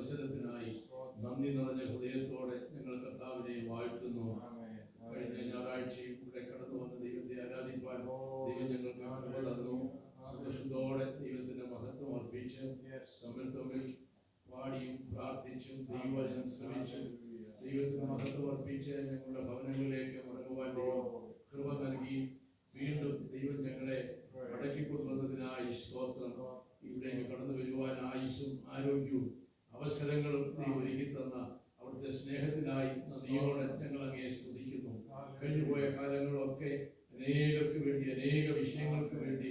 അവസരത്തിനായി നന്ദി നിറഞ്ഞ ഹൃദയത്തോടെ ഞങ്ങൾ കർത്താവിനെ വാഴ്ത്തുന്നു. കഴിഞ്ഞ ഞായറാഴ്ചയും ഇവിടെ കടന്നു വന്ന ദൈവത്തെ ആരാധിപ്പാൻ ദൈവം ഞങ്ങൾക്ക് കൃപ തന്നു. സന്തോഷത്തോടെ ദൈവത്തിന്റെ മഹത്വം അർപ്പിച്ച് തമ്മിൽ പാടിയും പ്രാർത്ഥിച്ചും ദൈവവചനം ശ്രമിച്ചും ദൈവത്തിന് മഹത്വം അർപ്പിച്ച് ഞങ്ങളുടെ ഭവനങ്ങളിലേക്ക് മടങ്ങുവാൻ ദൈവം കൃപ നൽകി. വീണ്ടും ദൈവം ഞങ്ങളെ മടക്കിക്കൊണ്ടുവന്നതിനായി സ്തോത്രം. ഇവിടേക്ക് കടന്നു വരുവാൻ ആയുസ്സും ആരോഗ്യവും അവസരങ്ങളും ദൈവം ഒരുക്കി തന്ന അവിടുത്തെ സ്നേഹത്തിനായി നദിയോടെ ഞങ്ങൾ അങ്ങേ സ്തുതിക്കുന്നു. കഴിഞ്ഞുപോയ കാലങ്ങളൊക്കെ അനേകർക്ക് വേണ്ടി, അനേക വിഷയങ്ങൾക്ക് വേണ്ടി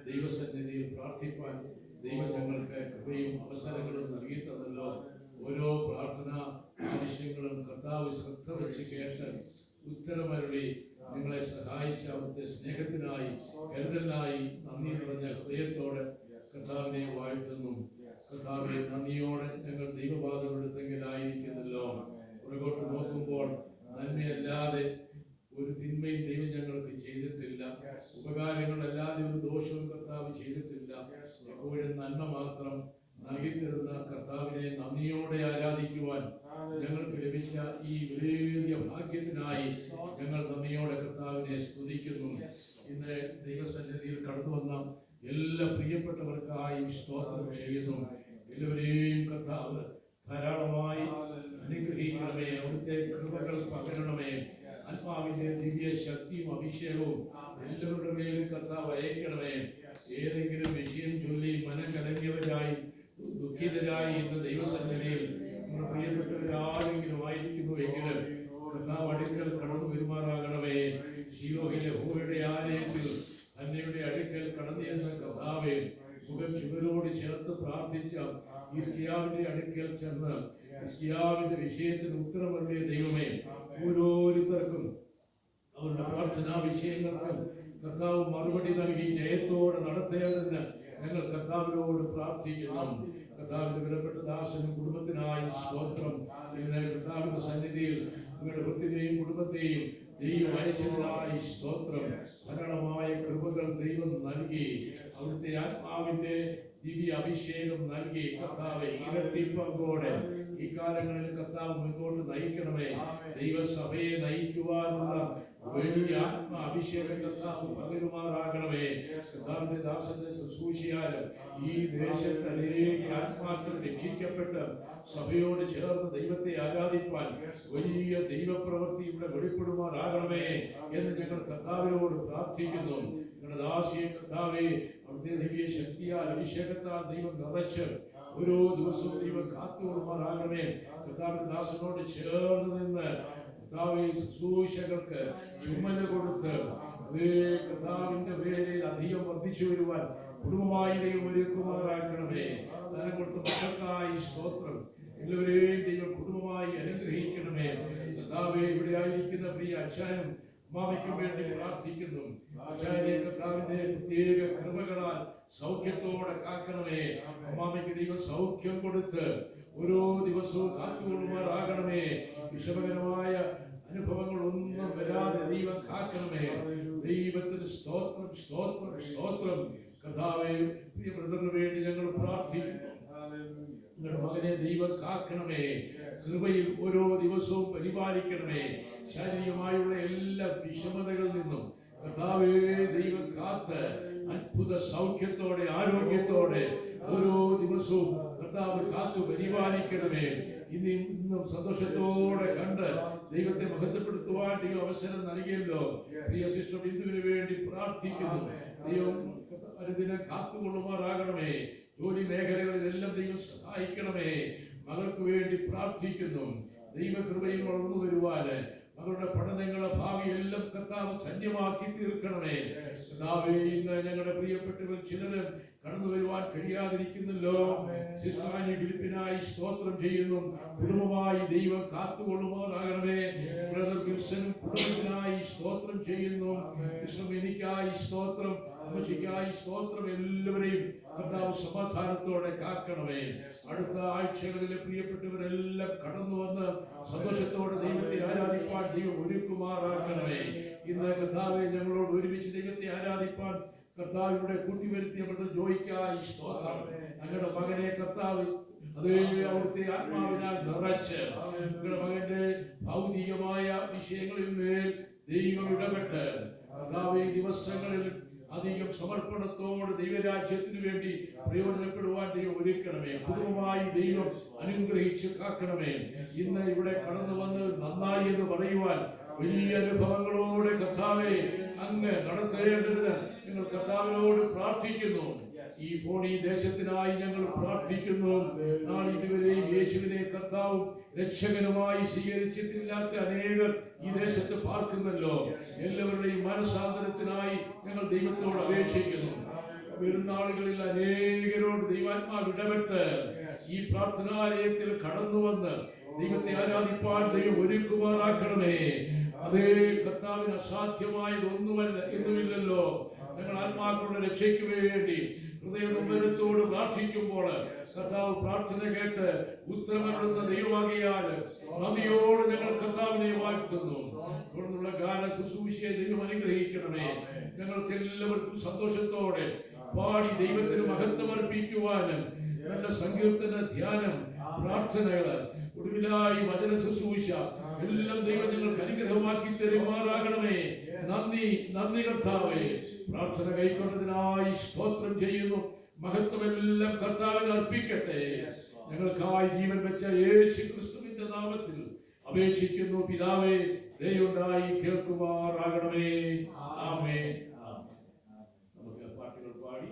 ദൈവസന്നിധിയിൽ പ്രാർത്ഥിപ്പാൻ ദൈവം ഞങ്ങൾക്ക് കൃപയും അവസരങ്ങളും നൽകി തന്നല്ലോ. ഓരോ പ്രാർത്ഥന ആവശ്യങ്ങളും കർത്താവ് ശ്രദ്ധ വെച്ച് കേട്ട് ഉത്തരമരുളി നിങ്ങളെ സഹായിച്ച അവിടുത്തെ സ്നേഹത്തിനായി കരുതലിനായി നന്ദി നിറഞ്ഞ ഹൃദയത്തോടെ കർത്താവിനെ വാഴ്ത്തുന്നു. കർത്താവിനെ നന്ദിയോടെ ഞങ്ങൾ ദൈവപാദമെടുത്തെങ്കിലായിരിക്കുന്നല്ലോ. പുറകോട്ട് നോക്കുമ്പോൾ നന്മയല്ലാതെ ഒരു തിന്മയും ദൈവം ഞങ്ങൾക്ക് ചെയ്തിട്ടില്ല. ഉപകാരങ്ങളല്ലാതെ ഒരു ദോഷവും കർത്താവ് ചെയ്തിട്ടില്ല. എപ്പോഴും നന്മ മാത്രം നൽകിത്തരുന്ന കർത്താവിനെ നന്ദിയോടെ ആരാധിക്കുവാൻ ഞങ്ങൾക്ക് ലഭിച്ച ഈ വലിയ ഭാഗ്യത്തിനായി ഞങ്ങൾ നന്ദിയോടെ കർത്താവിനെ സ്തുതിക്കുന്നു. ഇന്ന് ദൈവസന്നിധിയിൽ കടന്നു വന്ന എല്ലാ പ്രിയപ്പെട്ടവർക്കായി സ്തോത്രം ചെയ്യുന്നു. എല്ലാവരെയും കർത്താവ് ധാരാളമായി അനുഗ്രഹിക്കണമേ. അവിടുത്തെ കൃപകൾ പകരണമേ. ആത്മാവിന്റെ ദിവ്യ ശക്തിയും അഭിഷേകവും എല്ലാവരുടെ മേലും കർത്താവ് അയക്കണമേ. ഏതെങ്കിലും വിഷയം ചൊല്ലി മനം കലങ്ങിയവരായി ദുഃഖിതരായി ഇന്ന് ദൈവസന്നിധിയിൽ നമ്മുടെ പ്രിയപ്പെട്ടവരാരെങ്കിലും ആയിരിക്കുന്നുവെങ്കിലും കർത്താവ് അടുക്കൽ കടന്നു പെരുമാറാകണമേ. ശിലോഹിലെ യഹോവയുടെ ആലയത്തിൽ അന്നയുടെ അടുക്കൽ കടന്നു ചെന്ന കർത്താവേ, മുഖം ചുവരോട് ചേർത്ത് പ്രാർത്ഥിച്ച ഹിസ്കിയാവിന്റെ അടുക്കൽ ചെന്ന് ഹിസ്കിയാവിന്റെ വിഷയത്തിന് ഉത്തരമരുളിയ ദൈവമേ, ഓരോരുത്തർക്കും അവരുടെ പ്രാർത്ഥനാ വിഷയങ്ങൾക്ക് കർത്താവ് മറുപടി നൽകി ജയത്തോടെ നടത്തേണ്ടതിന് ഞങ്ങൾ കർത്താവിനോട് പ്രാർത്ഥിക്കുന്നു. കർത്താവിന്റെ വിലപ്പെട്ട ദാസനും കുടുംബത്തിനായി സ്തോത്രം. ഇന്ന് കർത്താവിന്റെ സന്നിധിയിൽ നിങ്ങളുടെ വൃത്തിനെയും കുടുംബത്തെയും ദൈവം അയച്ചതിനായി സ്തോത്രം. ധാരാളമായ കൃപകൾ ദൈവം നൽകി, അവിടുത്തെ ആത്മാവിന്റെ ദിവ്യ അഭിഷേകം നൽകി കർത്താവ് ഇരട്ടിപ്പങ്കോടെ ഈ കാലങ്ങളിൽ കർത്താവ് മുൻപോട്ട് നയിക്കണമേ. ദൈവസഭയെ നയിക്കുവാനുള്ള വലിയ ആത്മ അഭിഷേകം കർത്താവ് പകരുമാറാകണമേ. കർത്താവിന്റെ ദാസന്റെ ശുശ്രൂഷയാലും ഈ ദേശത്ത് അനേക ആത്മാക്കൾ രക്ഷിക്കപ്പെട്ട് സഭയോട് ചേർന്ന് ദൈവത്തെ ആരാധിപ്പാൻ വലിയ ദൈവപ്രവൃത്തി ഇവിടെ വെളിപ്പെടുമാറാകണമേ എന്ന് ഞങ്ങൾ കർത്താവിനോട് പ്രാർത്ഥിക്കുന്നു. ഞങ്ങളുടെ ദാസിയെ കർത്താവെ അവിടുത്തെ ദിവ്യ ശക്തിയാൽ അഭിഷേകത്താൽ ദൈവം നിറച്ച് ഓരോ ദിവസവും ദൈവം കാത്തുകൊള്ളുമാറാകണമേ. കർത്താവിന്റെ ദാസനോട് ചേർന്ന് നിന്ന് കർത്താവെ ശുശ്രൂഷകർക്ക് ചുമല കൊടുത്ത് അതേ കർത്താവിന്റെ പേരിൽ അധികം വർദ്ധിച്ചു വരുവാൻ കുടുംബമായി ദൈവം ഒരുക്കുമാറാക്കണമേ. തനം കൊടുത്ത മക്കൾക്കായി സ്തോത്രം. എല്ലാവരെയും ദൈവം കുടുംബമായി അനുഗ്രഹിക്കണമേ. കർത്താവെ ഇവിടെ ആയിരിക്കുന്ന പ്രിയ അച്ചാനും അമ്മാമയ്ക്കും വേണ്ടി പ്രാർത്ഥിക്കുന്നു. അച്ചാനെ കർത്താവിന്റെ പ്രത്യേക കൃപകളാൽ സൗഖ്യത്തോടെ കാക്കണമേ. അമ്മാമയ്ക്ക് ദൈവം സൗഖ്യം കൊടുത്ത് ഓരോ ദിവസവും കാത്തുകൊള്ളുമാറാകണമേ. വിഷമകരമായ അനുഭവങ്ങളൊന്നും വരാതെ ദൈവം കാക്കണമേ. ദൈവത്തിന് സ്തോത്രം, സ്തോത്രം, സ്തോത്രം. കർത്താവേ, പ്രിയ ബ്രദറിന് വേണ്ടി ഞങ്ങൾ പ്രാർത്ഥിക്കുന്നു. നിങ്ങളുടെ മകനെ ദൈവം കാക്കണമേ. കൃപയിൽ ഓരോ ദിവസവും പരിപാലിക്കണമേ. ശാരീരികമായുള്ള എല്ലാ വിഷമതകളിൽ നിന്നും കർത്താവേ ദൈവം കാത്ത് അത്ഭുത സൗഖ്യത്തോടെ ആരോഗ്യത്തോടെ ഓരോ ദിവസവും കർത്താവ് കാത്തു പരിപാലിക്കണമേ. ഇന്നും സന്തോഷത്തോടെ കണ്ട് ദൈവത്തെ മഹത്വപ്പെടുത്തുവാൻ ദൈവം അവസരം നൽകിയല്ലോ. പ്രിയ സിസ്റ്റർ ബിന്ദുവിന് വേണ്ടി പ്രാർത്ഥിക്കുന്നു. ദൈവം അനുദിനം കാത്തുകൊള്ളുമാറാകണമേ. ജോലി മേഖലകളിലെല്ലാം ദൈവം സഹായിക്കണമേ. മകൾക്ക് വേണ്ടി പ്രാർത്ഥിക്കുന്നു. ദൈവകൃപയിൽ വളർന്നു വരുവാന് മകളുടെ പഠനങ്ങളെ ഭാവി എല്ലാം കർത്താവ് ധന്യമാക്കി തീർക്കണമേ. കർത്താവേ, ഇന്ന് ഞങ്ങളുടെ പ്രിയപ്പെട്ടവർ ചിലര് കടന്നു വരുവാൻ കഴിയാതിരിക്കുന്നല്ലോ. സിസ്റ്ററാനി ഫിലിപ്പിനായി സ്തോത്രം ചെയ്യുന്നു. കുടുംബമായി ദൈവം കാത്തുകൊള്ളുമാറാകണമേ. ബ്രദർ വിൽസനും കുടുംബത്തിനായി സ്തോത്രം ചെയ്യുന്നു. എനിക്കായി സ്തോത്രം, അമ്മച്ചിക്കായി സ്തോത്രം. എല്ലാവരെയും കർത്താവ് സമാധാനത്തോടെ കാക്കണമേ. അടുത്ത ആഴ്ചകളിലെ പ്രിയപ്പെട്ടവരെല്ലാം കടന്നു വന്ന് സന്തോഷത്തോടെ ദൈവത്തെ ആരാധിപ്പാൻ ദൈവം ഒരുക്കുമാറാക്കണമേ. ഇന്ന് കർത്താവെ ഞങ്ങളോട് ഒരുമിച്ച് ദൈവത്തെ ആരാധിപ്പാൻ കർത്താവിലൂടെ കൂട്ടിവരുത്തിയ ബ്രദർ ജോയിക്കായി സ്തോത്രം. ഞങ്ങളുടെ മകനെ കർത്താവ് അതേ അവിടുത്തെ ആത്മാവിനാൽ നിറച്ച് ഞങ്ങളുടെ മകന്റെ ഭൗതികമായ വിഷയങ്ങളിൽ മേൽ ദൈവം ഇടപെട്ട് കർത്താവ് ഈ ദിവസങ്ങളിൽ അധികം സമർപ്പണത്തോട് ദൈവരാജ്യത്തിന് വേണ്ടി പ്രയോജനപ്പെടുവാൻ ദൈവം ഒരുക്കണമേ. പൂർവമായി ദൈവം അനുഗ്രഹിച്ച് കാക്കണമേ. ഇന്ന് ഇവിടെ കടന്നു വന്ന് നന്നായി എന്ന് പറയുവാൻ വലിയ അനുഭവങ്ങളോട് കർത്താവെ അങ്ങ് നടത്തേണ്ടതിന് ഞങ്ങൾ കർത്താവിനോട് പ്രാർത്ഥിക്കുന്നു. ഈ ഫോണി ദേശത്തിനായി ഞങ്ങൾ പ്രാർത്ഥിക്കുന്നു. നാളിതുവരെയും യേശുവിനെ കർത്താവും രക്ഷകനുമായി സ്വീകരിച്ചിട്ടില്ലാത്ത അനേകർ ഈ ദേശത്ത് പാർക്കുന്നല്ലോ. എല്ലാവരുടെയും മനസാന്തരത്തിനായി ഞങ്ങൾ ദൈവത്തോട് അപേക്ഷിക്കുന്നു. പെരുന്നാളുകളിൽ അനേകരോട് ദൈവാത്മാവ് ഇടപെട്ട് ഈ പ്രാർത്ഥനാലയത്തിൽ കടന്നു വന്ന് ദൈവത്തെ ആരാധിപ്പാൻ ദൈവം ഒരുക്കുമാറാക്കണമേ. അതേ കർത്താവിന് അസാധ്യമായത് ഒന്നുമില്ലല്ലോ. ഞങ്ങൾ ആത്മാക്കളുടെ രക്ഷയ്ക്ക് വേണ്ടി ഹൃദയനൊമ്പരത്തോട് പ്രാർത്ഥിക്കുമ്പോൾ കർത്താവ് പ്രാർത്ഥന കേട്ട് ഉത്തരമരുളുന്ന ദൈവമാകിയാൽ നന്ദിയോട് ഞങ്ങൾ കർത്താവിനെ വാഴ്ത്തുന്നു. തുടർന്നുള്ള ഗാന ശുശ്രൂഷയെ ദൈവം അനുഗ്രഹിക്കണമേ. ഞങ്ങൾക്ക് എല്ലാവർക്കും സന്തോഷത്തോടെ പാടി ദൈവത്തിന് മഹത്വം അർപ്പിക്കുവാനും നല്ല സങ്കീർത്തന, ധ്യാനം, പ്രാർത്ഥനകള്, ഒടുവിലായി വചന ശുശ്രൂഷ എല്ലാം ദൈവം ഞങ്ങൾക്ക് അനുഗ്രഹമാക്കി തരുമാറാകണമേ. നന്ദി കർത്താവേ. പ്രാർത്ഥന കൈക്കൊണ്ടതിനായി സ്തോത്രം ചെയ്യുന്നു. മഹത്വമെല്ലാം കർത്താവിന് അർപ്പിക്കട്ടെ. ഞങ്ങൾക്കായി ജീവൻ വെച്ച യേശു ക്രിസ്തുവിന്റെ നാമത്തിൽ അപേക്ഷിക്കുന്നു പിതാവേ. ദയവുണ്ടായി കേൾക്കുമാറാകണമേ. ആമേൻ. നമുക്ക് പാട്ടുകൾ പാടി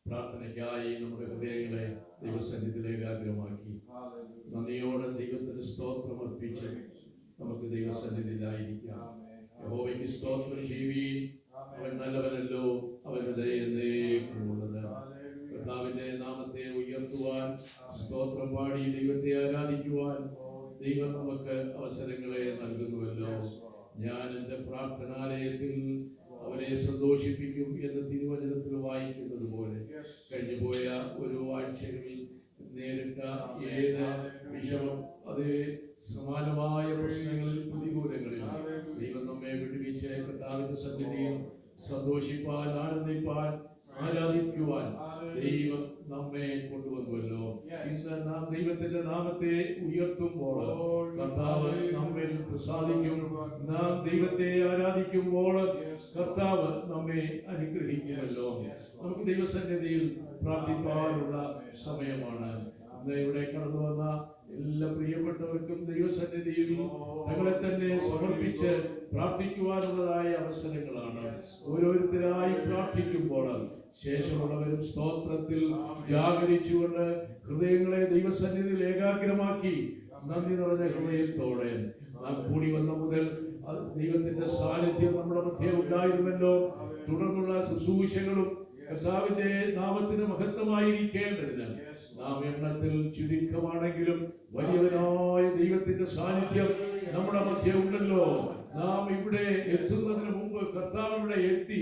പ്രാർത്ഥനയ്ക്കായി നമ്മുടെ ഹൃദയങ്ങളെ ദൈവസന്നിധിയിലേക്ക് ആഗ്രഹമാക്കി നന്ദിയോടെ ദൈവത്തിന് സ്തോത്രം അർപ്പിച്ച് നമുക്ക് ദൈവസന്നിധിയിലായിരിക്കാം. യഹോവയ്ക്ക് സ്തോത്രം ചെയ്യുവീൻ, അവൻ നല്ലവനല്ലോ, അവന്റെ ദയ എന്നേക്കുമുള്ളത്. കർത്താവിന്റെ നാമത്തെ ഉയർത്തുവാൻ, സ്തോത്രം പാടി ദൈവത്തെ ആരാധിക്കുവാൻ ദൈവം നമുക്ക് അവസരങ്ങളെ നൽകുന്നുവല്ലോ. ഞാൻ എൻ്റെ പ്രാർത്ഥനാലയത്തിൽ അവരെ സന്തോഷിപ്പിക്കും എന്ന് തിരുവചനത്തിൽ വായിക്കുന്നത് പോലെ കഴിഞ്ഞുപോയ ഒരു ആഴ്ചകളിൽ നേരിട്ട ഏത് വിഷമം, അത് സമാനമായ പ്രശ്നങ്ങളിൽ, പ്രതികൂലങ്ങളിൽ ദൈവം നമ്മെ വിടുവിച്ച് കർത്താവിന്റെ സന്നിധിയിൽ സന്തോഷിപ്പാൻ, ആനന്ദിപ്പാൻ, ആരാധിക്കുവാൻ ദൈവം നമ്മെ കൊണ്ടുവന്നുവല്ലോ. ഇന്ന് നാം ദൈവത്തിന്റെ നാമത്തെ ഉയർത്തുമ്പോൾ കർത്താവ് നമ്മിൽ പ്രസാദിക്കും. നാം ദൈവത്തെ ആരാധിക്കുമ്പോൾ കർത്താവ് നമ്മെ അനുഗ്രഹിക്കുമല്ലോ. നമുക്ക് ദൈവസന്നിധിയിൽ പ്രാർത്ഥിക്കാനുള്ള സമയമാണ്. ഇന്ന് ഇവിടെ കടന്നു വന്ന എല്ലാ പ്രിയപ്പെട്ടവർക്കും ദൈവസന്നിധിയിൽ തങ്ങളെ തന്നെ സമർപ്പിച്ച് പ്രാർത്ഥിക്കുവാനുള്ളതായ അവസരങ്ങളാണ്. ഓരോരുത്തരായി പ്രാർത്ഥിക്കുമ്പോൾ ശേഷമുള്ളവരും സ്തോത്രത്തിൽ ജാഗരിച്ചുകൊണ്ട് ഹൃദയങ്ങളെ ദൈവസന്നിധിയിൽ ഏകാഗ്രമാക്കി നന്ദി നിറഞ്ഞ ഹൃദയത്തോടെ നാം കൂടി വന്ന മുതൽ ദൈവത്തിന്റെ സാന്നിധ്യം നമ്മുടെ മധ്യേ ഉണ്ടായിരുന്നല്ലോ. തുടർന്നുള്ള ശുശ്രൂഷകളും കർത്താവിന്റെ നാമത്തിന് മഹത്വമായിരിക്കേണ്ടതിന് നാം എണ്ണത്തിൽ ചുരുക്കമാണെങ്കിലും വലിയവനായ ദൈവത്തിന്റെ സാന്നിധ്യം നമ്മുടെ മധ്യേ ഉണ്ടല്ലോ. നാം ഇവിടെ എത്തുന്നതിന് മുമ്പ് കർത്താവ് ഇവിടെ എത്തി.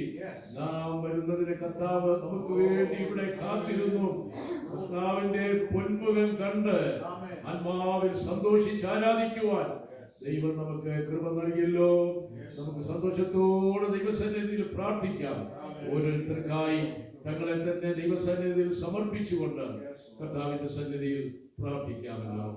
നാം വരുന്നതിന് കർത്താവ് നമുക്ക് വേണ്ടി ഇവിടെ കാത്തിരുന്നു. കർത്താവിന്റെ പൊന്മുഖം കണ്ട് ആത്മാവിൽ സന്തോഷിച്ച് ആരാധിക്കുവാൻ ദൈവം നമുക്ക് കൃപ നൽകിയല്ലോ. നമുക്ക് സന്തോഷത്തോടെ ദൈവസന്നിധിയിൽ പ്രാർത്ഥിക്കാം. ഓരോരുത്തർക്കായി തങ്ങളെ തന്നെ ദൈവസന്നിധിയിൽ സമർപ്പിച്ചുകൊണ്ട് കർത്താവിന്റെ സന്നിധിയിൽ പ്രാർത്ഥിക്കാമല്ലോ.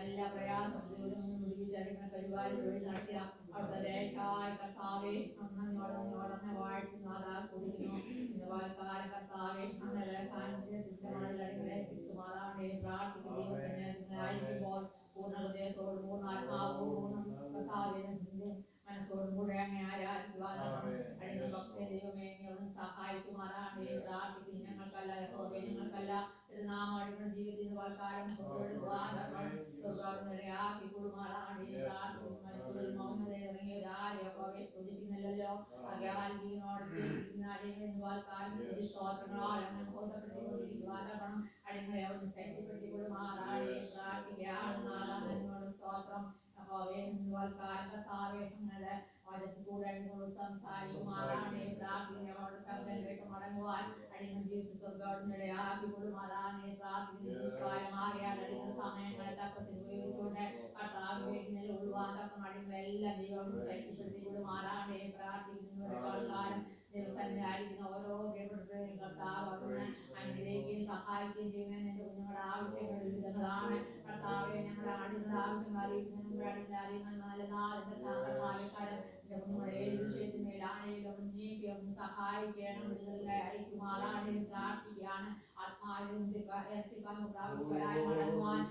എല്ലാ പ്രയാസം പരിപാടി തൊഴിൽ നടത്തിയ അവിടുത്തെ ദേഹായ കർത്താവെ നന്ദിയോടെ വാഴ്ത്തുന്ന കുടിക്കുന്നു ഇന്ന് വാഴ്ക്കാല കർത്താവെ അങ്ങനെ സാന്നിധ്യത്തിൻ്റെ പ്രാർത്ഥിക്കുമ്പോൾ പൂർണ്ണ ഹൃദയത്തോട് പൂർണ്ണ ആത്മാവോടും കർത്താവെ മനസ്സോടും കൂടെ അങ്ങനെ ആരാധിക്കുവാനാണ് അടിമ ഭക്തി ദൈവമേ സഹായിക്കുമാറാണ് പ്രാർത്ഥിക്കുന്നു. ഞങ്ങൾക്കല്ല ഞങ്ങൾക്കല്ല നാം അടിമ ജീവിതത്തിൽ വാഴ്ക്കാലം ആക്കി കൊടുമാറാണ് പ്രാർത്ഥിക്കുന്നു. മൗനത ഇറങ്ങിയവരാരെയൊക്കെ സ്തുതിക്കുന്നില്ലല്ലോ അജ്ഞാനോട് സ്തോത്രങ്ങളാലും അടിമയെ ഒന്ന് ശക്തിപ്പെടുത്തി കൊടുമാറാണ് പ്രാർത്ഥിക്കാനോട് സ്തോത്രം കൂടെ സംസാരിക്കുമാറാണ് പ്രാർത്ഥിക്കുന്നവരുടെ ശബ്ദം കേട്ട് മടങ്ങുവാൻ അടിമ ജീവിത സ്വർഗ്ഗത്തിനിടയാക്കി കൊടുമാറാണ് പ്രാർത്ഥിക്കുന്നമാകിയാൽ അടിമ സമയങ്ങളെ തക്കത്തിൽ ഉപയോഗിച്ചുകൊണ്ട് കർത്താവ് വീട്ടിൽ ഉൾവാതക്കം അടിമകളെല്ലാം ദൈവം ശക്തിപ്പെടുത്തി കൊടുമാറാണ് പ്രാർത്ഥിക്കുന്നവരെക്കാളും ദിവസം ആയിരിക്കുന്ന ഓരോ പ്രിയപ്പെട്ടവരും കർത്താവ് അവിടുന്ന് അനുഗ്രഹിക്കുകയും സഹായിക്കുകയും ചെയ്യുന്ന എൻ്റെ കുഞ്ഞുങ്ങളുടെ ആവശ്യങ്ങൾ വിവിധങ്ങളാണ്. കർത്താവെ ഞങ്ങളുടെ ആളുകളുടെ ആവശ്യം അറിയിക്കുന്ന നല്ല നാളിന്റെ സാധാരണക്കാരൻ എൻ്റെ കുഞ്ഞുങ്ങളുടെ ഏത് വിഷയത്തിന്മേലാണെങ്കിലും നീക്കിയും സഹായിക്കണം അയക്കുമാറാണ് പ്രാർത്ഥിക്കുകയാണ്. ആത്മാവിലും പ്രാർത്ഥിക്കുവാൻ മടങ്ങുവാൻ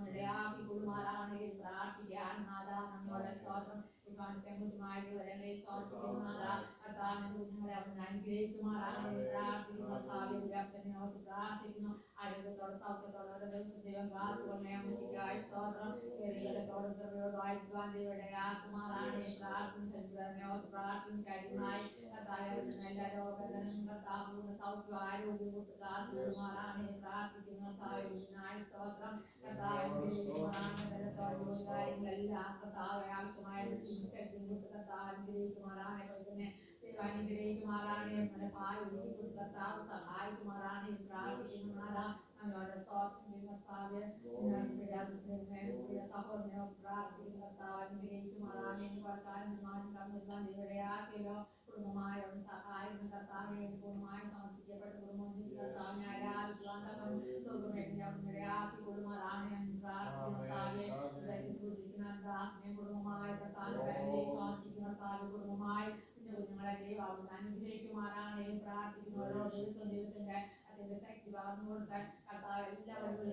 ഇടയാക്കി കൊടുമാറാണ് പ്രാർത്ഥിക്കുകയാണ്. നാദാ നമ്മുടെ സ്തോത്രം പെൺകുട്ടിമാരുടെ അനുഗ്രഹിക്കുമാറാണ് പ്രാർത്ഥിക്കുന്നു. പ്രാർത്ഥിക്കുന്നു ആരോഗ്യത്തോടെ സൗഖ്യത്തോടെ ദിവസം ദൈവം കാത്തുകൊണ്ടേ സ്തോത്രം ആക്കുമാറാണ് പ്രാർത്ഥിക്കും ശരീരമായി എല്ലാ രോഗങ്ങളും കർത്താവ് സൗഖ്യം ആരോഗ്യം കാത്തുമാറാണ് പ്രാർത്ഥിക്കുന്നു. സ്തോത്രം കാര്യങ്ങളെല്ലാം കർത്താവ് ആവശ്യമായ അനുഗ്രഹിക്കുമാറാണ് കർത്താവ് സഹായിക്കുമാറാണ് പ്രാർത്ഥിക്കുന്നതാ സഹോദരനോ പ്രാർത്ഥിക്കുന്ന കർത്താവ് അനുഗ്രഹിക്കുമാറാണ് ഇവിടെയാക്കിയല്ലോ കുടുംബമായ സഹായം കർത്താവിന് വേണ്ടി പൂർണ്ണമായി സമർപ്പിക്കപ്പെട്ട കുടുംബം കർത്താവിനെ ആരാധിക്കുവാൻ ഇടയാക്കി കൊടുമാറാണ് കുടുംബമായ കുടുംബമായി കുഞ്ഞുങ്ങളെ ദൈവം അനുഗ്രഹിക്കുമാറാണ് പ്രാർത്ഥിക്കുന്നു. ഓരോ ദിവസം ദൈവത്തിന്റെ അതിന്റെ ശക്തി വളർന്നു കൊടുത്ത് കർത്താവ് എല്ലാവരും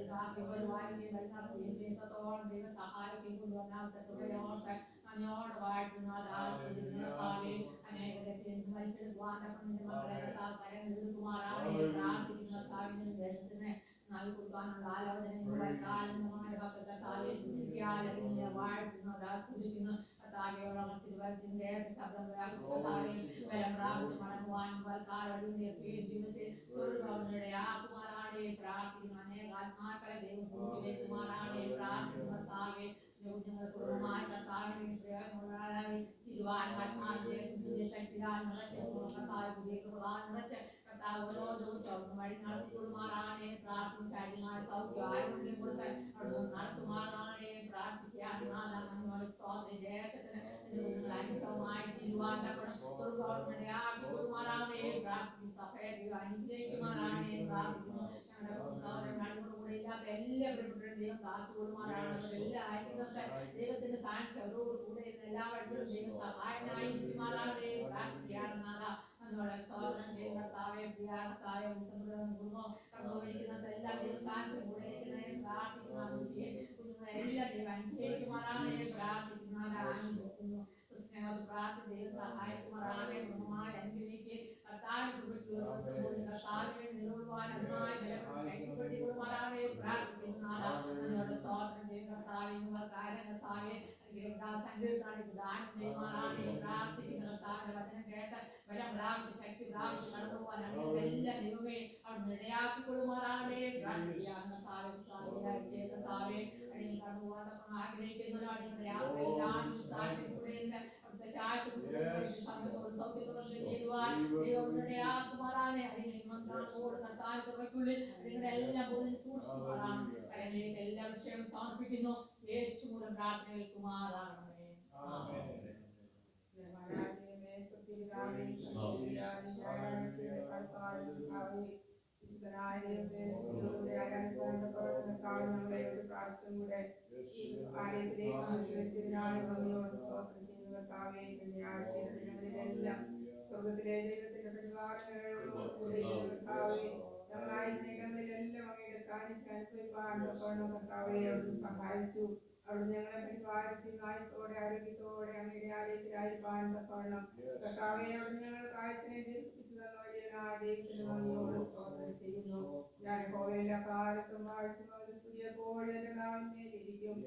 നടത്തുകയും ചെയ്യുന്നതോളം ദൈവം സഹായിക്കുകയും കൊണ്ടുവന്നാമത്തെ തുകയോട്ടെ നന്ദിയോടെ വാഴ്ത്തുന്ന അനേകരെ വലിച്ചെടുക്കുവാൻ മക്കളെ കരങ്ങളെടുക്കുമാറാണ് പ്രാർത്ഥിക്കുന്ന നൽകുവാനുള്ള ആലോചന വാഴ്ത്തുന്നത് ആസ്വദിക്കുന്നു. തിരുവനന്തപുരത്തിന്റെ ശബ്ദം മടങ്ങുവാൻ ജീവിതത്തിൽ ആക്കുമാറാണ് പ്രാർത്ഥിക്കുന്നു. അനേക ആത്മാക്കളെ ദൈവം കൂട്ടിവെക്കുമാറാണ് പ്രാർത്ഥിക്കുന്നു. കുഞ്ഞുങ്ങൾ കുടുംബമായി കർത്താവിനെ തിരുവാൻ ആത്മാവിന്റെ ശക്തിയാൽ നിറച്ച് കർത്താവ് ഓരോ ദിവസവും വഴി നടത്തിക്കൊള്ളുമാറാണ് പ്രാർത്ഥിച്ചാൽ സൗഖ്യം ആരോഗ്യം കൊടുത്ത് അവിടെ നടത്തുമാറാണ് പ്രാർത്ഥിക്കാൻ സ്തോത്രം ദേശത്തിന് അനുഗ്രഹമായി തിരുവാണ്ടപ്പെടാൻ പ്രാർത്ഥിക്കും. സഭയെ അനുഗ്രഹിക്കുമാറാണ് പ്രാർത്ഥിക്കുന്നു. ഞങ്ങളുടെ ഇല്ലാത്ത എല്ലാ ദൈവം കാത്തുകൊള്ളുമാറാണ്. എല്ലാം അയക്കുന്നത് ദൈവത്തിന്റെ സാന്നിധ്യം അവരോട് കൂടെ എല്ലാവരും ദൈവം സഹായനായി ഇരിക്കുമാറാണ് പ്രാർത്ഥിക്കുകയാണ്. നമ്മുടെ സ്തോത്രം കർത്താവെ പ്രിയാകർത്താവെ കടന്നുപോയിരിക്കുന്നത് എല്ലാ ദിവസാനും കൂടെ പ്രാർത്ഥിക്കുന്ന എല്ലാ ദൈവം അനുഗ്രഹിക്കുമാറാണ് പ്രാർത്ഥിക്കുന്നു. സ്നേഹം പ്രാർത്ഥന ദൈവം സഹായിക്കുമാറാണ്. പൂർണ്ണമായി അനുഗ്രഹിച്ച് കർത്താവിനെ നിലകൊള്ളുവാനായി ശക്തിപ്പെടുത്തിക്കൊള്ളുമാറാണ് പ്രാർത്ഥിക്കുന്നു. സ്തോത്രം ചെയ്യും കർത്താവെ കാര്യകർത്താവെ ദാനം ചെയ്യുമാറാണ് പ്രാർത്ഥിക്കുന്ന കർത്താവിന്റെ വചനം കേട്ട് ബലം പ്രാപിച്ച് ശക്തി പ്രാപിച്ച് കടന്നുപോകാൻ എല്ലാ ദൈവമേ അവിടെ ഇടയാക്കിക്കൊള്ളുമാറാണ് പ്രാർത്ഥിക്കുകയാണ്. കർത്താവെ അടിയിൽ കടന്നുപോകാൻ ആഗ്രഹിക്കുന്നതോ അടിയുടെ യാത്രയെല്ലാം സൗഖ്യത്തോടെ കർത്താവിനുള്ളിൽ നിങ്ങളെല്ലാം സൂക്ഷിക്കുമാറാണ്. എല്ലാ വിഷയവും സമർപ്പിക്കുന്നു. യേശു മൂലം പ്രാർത്ഥന കേൾക്കുമാറാണ്. പരിശുദ്ധനായ ദൈവത്തെ സ്തുതിയോടെ ആരാധിക്കുവാൻ കർത്താവ് ഞങ്ങളെ ഒരു പ്രാവശ്യം കൂടെ ഈ ആലയത്തിലേക്ക് വരുത്തിയതിനായി നന്ദിയോടെ സ്തോത്രം ചെയ്യുന്നു കർത്താവേ. കഴിഞ്ഞ ആഴ്ചയിലെ ദിനങ്ങളിലെല്ലാം സ്വർഗ്ഗത്തിലെ ദൈവത്തിന്റെ പരിപാലനകളോടുകൂടി കർത്താവേ ഞങ്ങളായിരിക്കുന്നവരിലെല്ലാം അങ്ങയുടെ സാന്നിധ്യം അനുഭവിക്കുവാൻ കർത്താവെ അവിടുന്ന് സഹായിച്ചു. അവിടുന്ന് ഞങ്ങളെ പരിപാലിച്ച് ആയുസ്സോടെ ആരോഗ്യത്തോടെ അങ്ങയുടെ ആലയത്തിലായിരിക്കാൻ തക്കവണ്ണം കർത്താവെ അവിടുന്ന് ഞങ്ങൾക്ക് ആയുസ്സിനെ ദീർഘിപ്പിച്ചു തന്ന വലിയവനായ ദൈവത്തിന് നന്ദിയോട് സ്തോത്രം ചെയ്യുന്നു. ഞാൻ യഹോവയുടെ കാലത്തും വാഴ്ത്തുന്ന ഒരു സ്തുതിയെപ്പോഴും എന്റെ നാവിന്മേലിരിക്കും.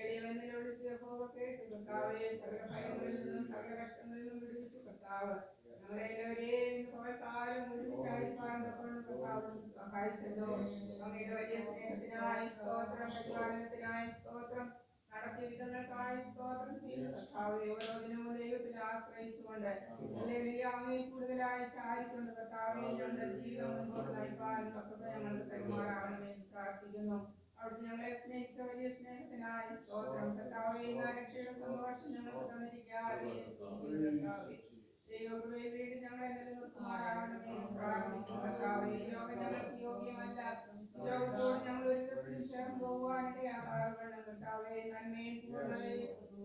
എളിയവനെ വിളിച്ച് യഹോവ കേട്ടു കർത്താവെ. സകല ഭയങ്ങളിൽ നിന്നും സകല കഷ്ടങ്ങളിൽ നിന്നും വിടുവിച്ചു കർത്താവ്. ഞങ്ങളെല്ലാവരെയും കാലം ഒരുമിച്ചായിരിക്കാൻ തക്കവണ്ണം കർത്താവ് സഹായിച്ചല്ലോ. അങ്ങയുടെ വലിയ സ്നേഹത്തിനായി സ്തോത്രം, പരിപാലനത്തിനായി സ്തോത്രം, നടത്തിയ വിധങ്ങൾക്കായി സ്തോത്രം ചെയ്യുന്ന കർത്താവെ. ഓരോ ദിനവും ദൈവത്തിൽ ആശ്രയിച്ചുകൊണ്ട് അങ്ങയിൽ കൂടുതലായി ചാരിക്കൊണ്ട് കർത്താവെ ഞങ്ങളുടെ ജീവിതം മുൻപോട്ട് നയിക്കാൻ പക്വത ഞങ്ങൾക്ക് കൈമാറാകണമെന്ന് പ്രാർത്ഥിക്കുന്നു. അവിടുന്ന് ഞങ്ങളെ സ്നേഹിച്ച വലിയ സ്നേഹത്തിനായി സ്തോത്രം കർത്താവെ. രക്ഷയുടെ സന്തോഷം ഞങ്ങൾക്ക് തന്നിരിക്കാതെ കർത്താവെ. ദൈവകൃപയെ വേണ്ടി ഞങ്ങളെ നിലനിർത്തുമാറാകണമെന്ന് പ്രാർത്ഥിക്കുന്നു കർത്താവെ. ലോകം ഞങ്ങൾക്ക് യോഗ്യമല്ല. ലോകത്തോട് ഞങ്ങൾ ഒരു വിധത്തിലും ചേർന്ന് പോകുവാനിടയാകണം കർത്താവെ. നന്മയും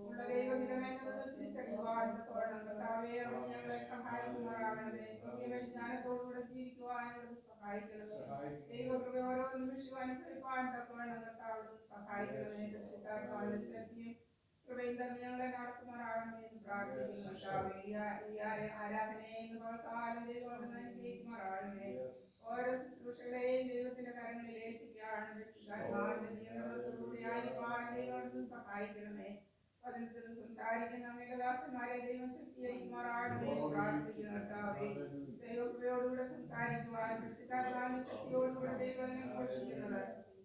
ഉള്ള ദൈവവിധമേ തിരിച്ചറിയുവാൻ കർത്താവെ അവിടുന്ന് ഞങ്ങളെ സഹായിക്കുമാറാകണമേ. സ്വർഗ്ഗജ്ഞാനത്തോടുകൂടെ ജീവിക്കുവാൻ സഹായിക്കണമേ. ദൈവകൃപ ഓരോ നിമിഷവും അനുഭവിക്കാൻ തക്കവണ്ണം കർത്താവ് സഹായിക്കണമേ. പരിശുദ്ധാത്മാവിന്റെ ശക്തിയും കൃപയും തന്നെ ഞങ്ങളെ നടത്തുമാറാകണമെന്ന് പ്രാർത്ഥിക്കുന്നു കർത്താവെ. ഈ ആരാധനയെ കാലം ദൈവം അവിടുന്ന് അനുഗ്രഹിക്കുമാറാകണമേ. ഓരോ ശുശ്രൂഷകളെയും ദൈവത്തിന്റെ കരങ്ങളിൽ ഏൽപ്പിക്കുകയാണ്. പരിശുദ്ധാത്മാവിന്റെ നിയന്ത്രണത്തോടുകൂടി ആയിരിക്കാൻ ദൈവം അവിടുന്ന് സഹായിക്കണമേ. പതിനെട്ടിന് സംസാരിക്കുന്ന അങ്ങയുടെ ദാസന്മാരെ ദൈവം ശക്തീകരിക്കുമാറാകണമെന്ന് പ്രാർത്ഥിക്കുന്നു കർത്താവെ. ദൈവകൃപയോടുകൂടെ സംസാരിക്കുവാൻ പരിശുദ്ധാത്മാവിന്റെ ശക്തിയോടുകൂടെ ദൈവം ഘോഷിക്കുന്നത്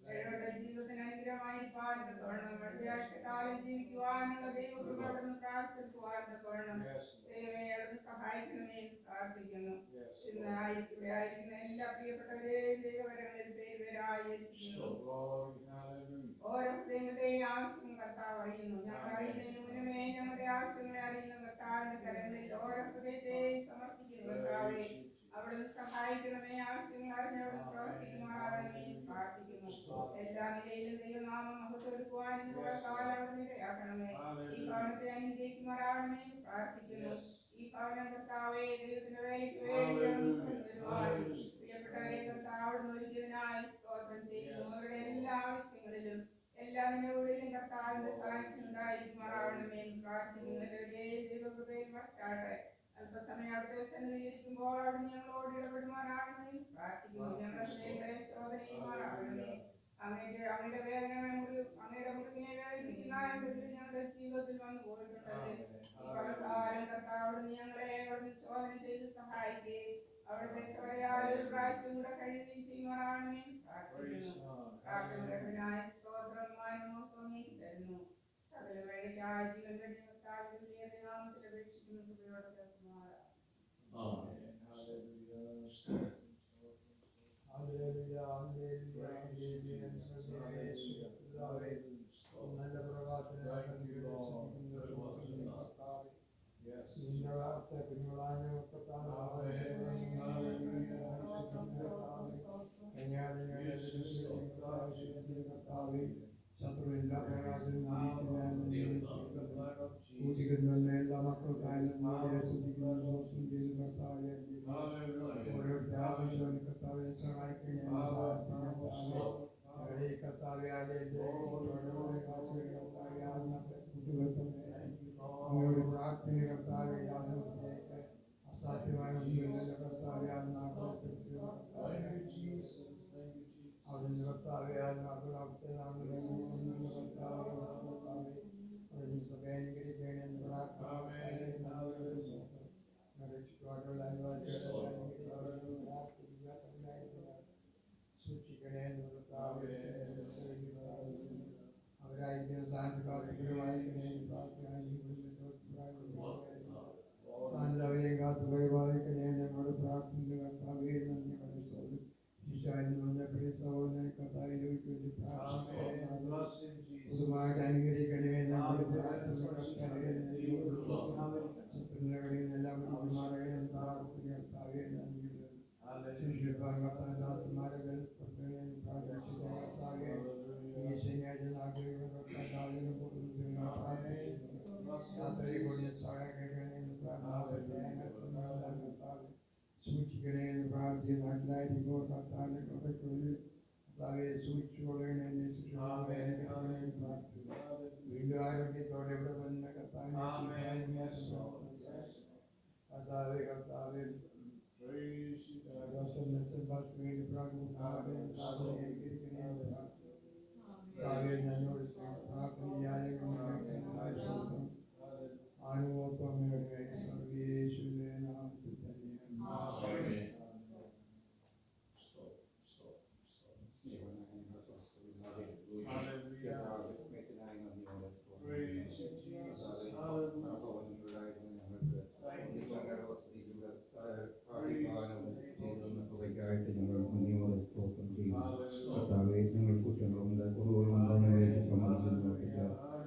ദൈവങ്ങളുടെ ജീവിതത്തിന് അനുഗ്രഹമായിരിക്കാൻ തക്കവണ്ണം കാലം ജീവിക്കുവാനുള്ള ദൈവകൃപ അവിടുന്ന് പ്രാർത്ഥിക്കുവാൻ തക്കവണ്ണം ദൈവമേ അവിടുന്ന് സഹായിക്കണമേ എന്ന് പ്രാർത്ഥിക്കുന്നു. ഇന്ന് ആയിരിക്കുന്ന എല്ലാ പ്രിയപ്പെട്ടവരെയും ദൈവകരങ്ങളിൽ പേരുപേരായി ഓരോ ഹൃദയങ്ങളുടെയും ആവശ്യങ്ങൾ കർത്താവ് അറിയുന്നു. ഞങ്ങൾ അറിയുന്നതിന് മുന്നമേ ഞങ്ങളുടെ ആവശ്യങ്ങളെ അറിയുന്ന കർത്താവിന്റെ കരങ്ങളിൽ ഓരോ ഹൃദയത്തെയും സമർപ്പിക്കുന്നു കർത്താവെ. അവിടുന്ന് സഹായിക്കണമേ. ആവശ്യങ്ങൾ അറിഞ്ഞവിടെ പ്രവർത്തിക്കുമാറാകണമേ പ്രാർത്ഥിക്കുന്നു. എല്ലാ നിലയിലും ദൈവനാമം മഹത്വെടുക്കുവാൻ കാലം അവിടുന്ന് ഇടയാക്കണമേ. ഈ ഭവനത്തെ അനുഗ്രഹിക്കുമാറാകണമേ പ്രാർത്ഥിക്കുന്നു. ഈ ഭവനം കർത്താവെ ദൈവത്തിന്റെ വേലയ്ക്ക് പ്രിയപ്പെട്ടവരെ കർത്താവ് ഒരുക്കിയതിനായി സ്തോത്രം ചെയ്യുന്നു. അവരുടെ എല്ലാ ആവശ്യങ്ങളിലും എല്ലാ നിലകളിലും കർത്താവിന്റെ സാന്നിധ്യം ഉണ്ടായിരിക്കുമാറാകണമേ പ്രാർത്ഥിക്കുന്നു. എല്ലാവരുടെയും ദൈവകൃപയിൽ വച്ചാട്ടെ. അല്പസമയം അവിടുത്തെ സന്നിധിയിരിക്കുമ്പോൾ അവിടുന്ന് ഞങ്ങളോട് ഇടപെടുമാറാകണമേ പ്രാർത്ഥിക്കുന്നു. ഞങ്ങളുടെ സ്നേഹത്തെ ശോധനയുമാറാകണമേ. അങ്ങയുടെ വേദന അങ്ങയുടെ മുറിവിനെ വേദനിക്കുന്ന ഞങ്ങളുടെ ജീവിതത്തിൽ വന്നു പോയിട്ടുണ്ടല്ലേ. കാലം കർത്താവിടുന്ന് ഞങ്ങളെ അവിടുന്ന് ശോധന ചെയ്ത് സഹായിക്കുകയും അവിടുത്തെ ചോരയാൽ ഒരു പ്രാവശ്യം കൂടെ കഴിയുകയും ചെയ്യുമാറാകണമേ പ്രാർത്ഥിക്കുന്നു. പ്രാർത്ഥനായ സ്തോത്രമായും തരുന്നു. സകല വേളയ്ക്കായി ജീവൻ വേണ്ടി നാമത്തിൽ അപേക്ഷിക്കുന്നു. നല്ല പ്രഭാതത്തിന് എല്ലാ മക്കൾക്കായാലും ഓരോരുത്തർ ആവശ്യം കർത്താവെ സഹായിക്കണേ. അങ്ങയുടെ പ്രാർത്ഥന കർത്താവെ അസാധ്യമായ കർത്താവെ അതിന് കർത്താവെ അവിടുത്തെ അനുഗ്രഹിക്കണമെന്ന് സൂക്ഷിക്കണേ. അവരായിരിക്കുന്ന താൻവരെയും കാത്തു പരിപാലിക്കണേ. ഞങ്ങളുടെ പ്രാർത്ഥന കർത്താവെ പൊതുവായിട്ട് അനുഗ്രഹിക്കണേ. ഞങ്ങളുടെ പ്രാർത്ഥന എല്ലാം ശിഷ്യന്മാരെ നാട്ടിൽ നാട്ടിലായിരിക്കുമ്പോൾ കർത്താവിൻ്റെ കൃപയ്ക്കുള്ളിൽ കർത്താവെ സൂക്ഷിച്ചുകൊള്ളണേ, പ്രാർത്ഥിക്കുന്നു. വീണ്ടും ആരോഗ്യത്തോടെ ഇവിടെ വന്ന കർത്താവെ കർത്താവെ ഞങ്ങളോട് പ്രാർത്ഥനയായ അനുഭവങ്ങളുടെ സർവേശ്വര നാമത്തിൽ തന്നെ.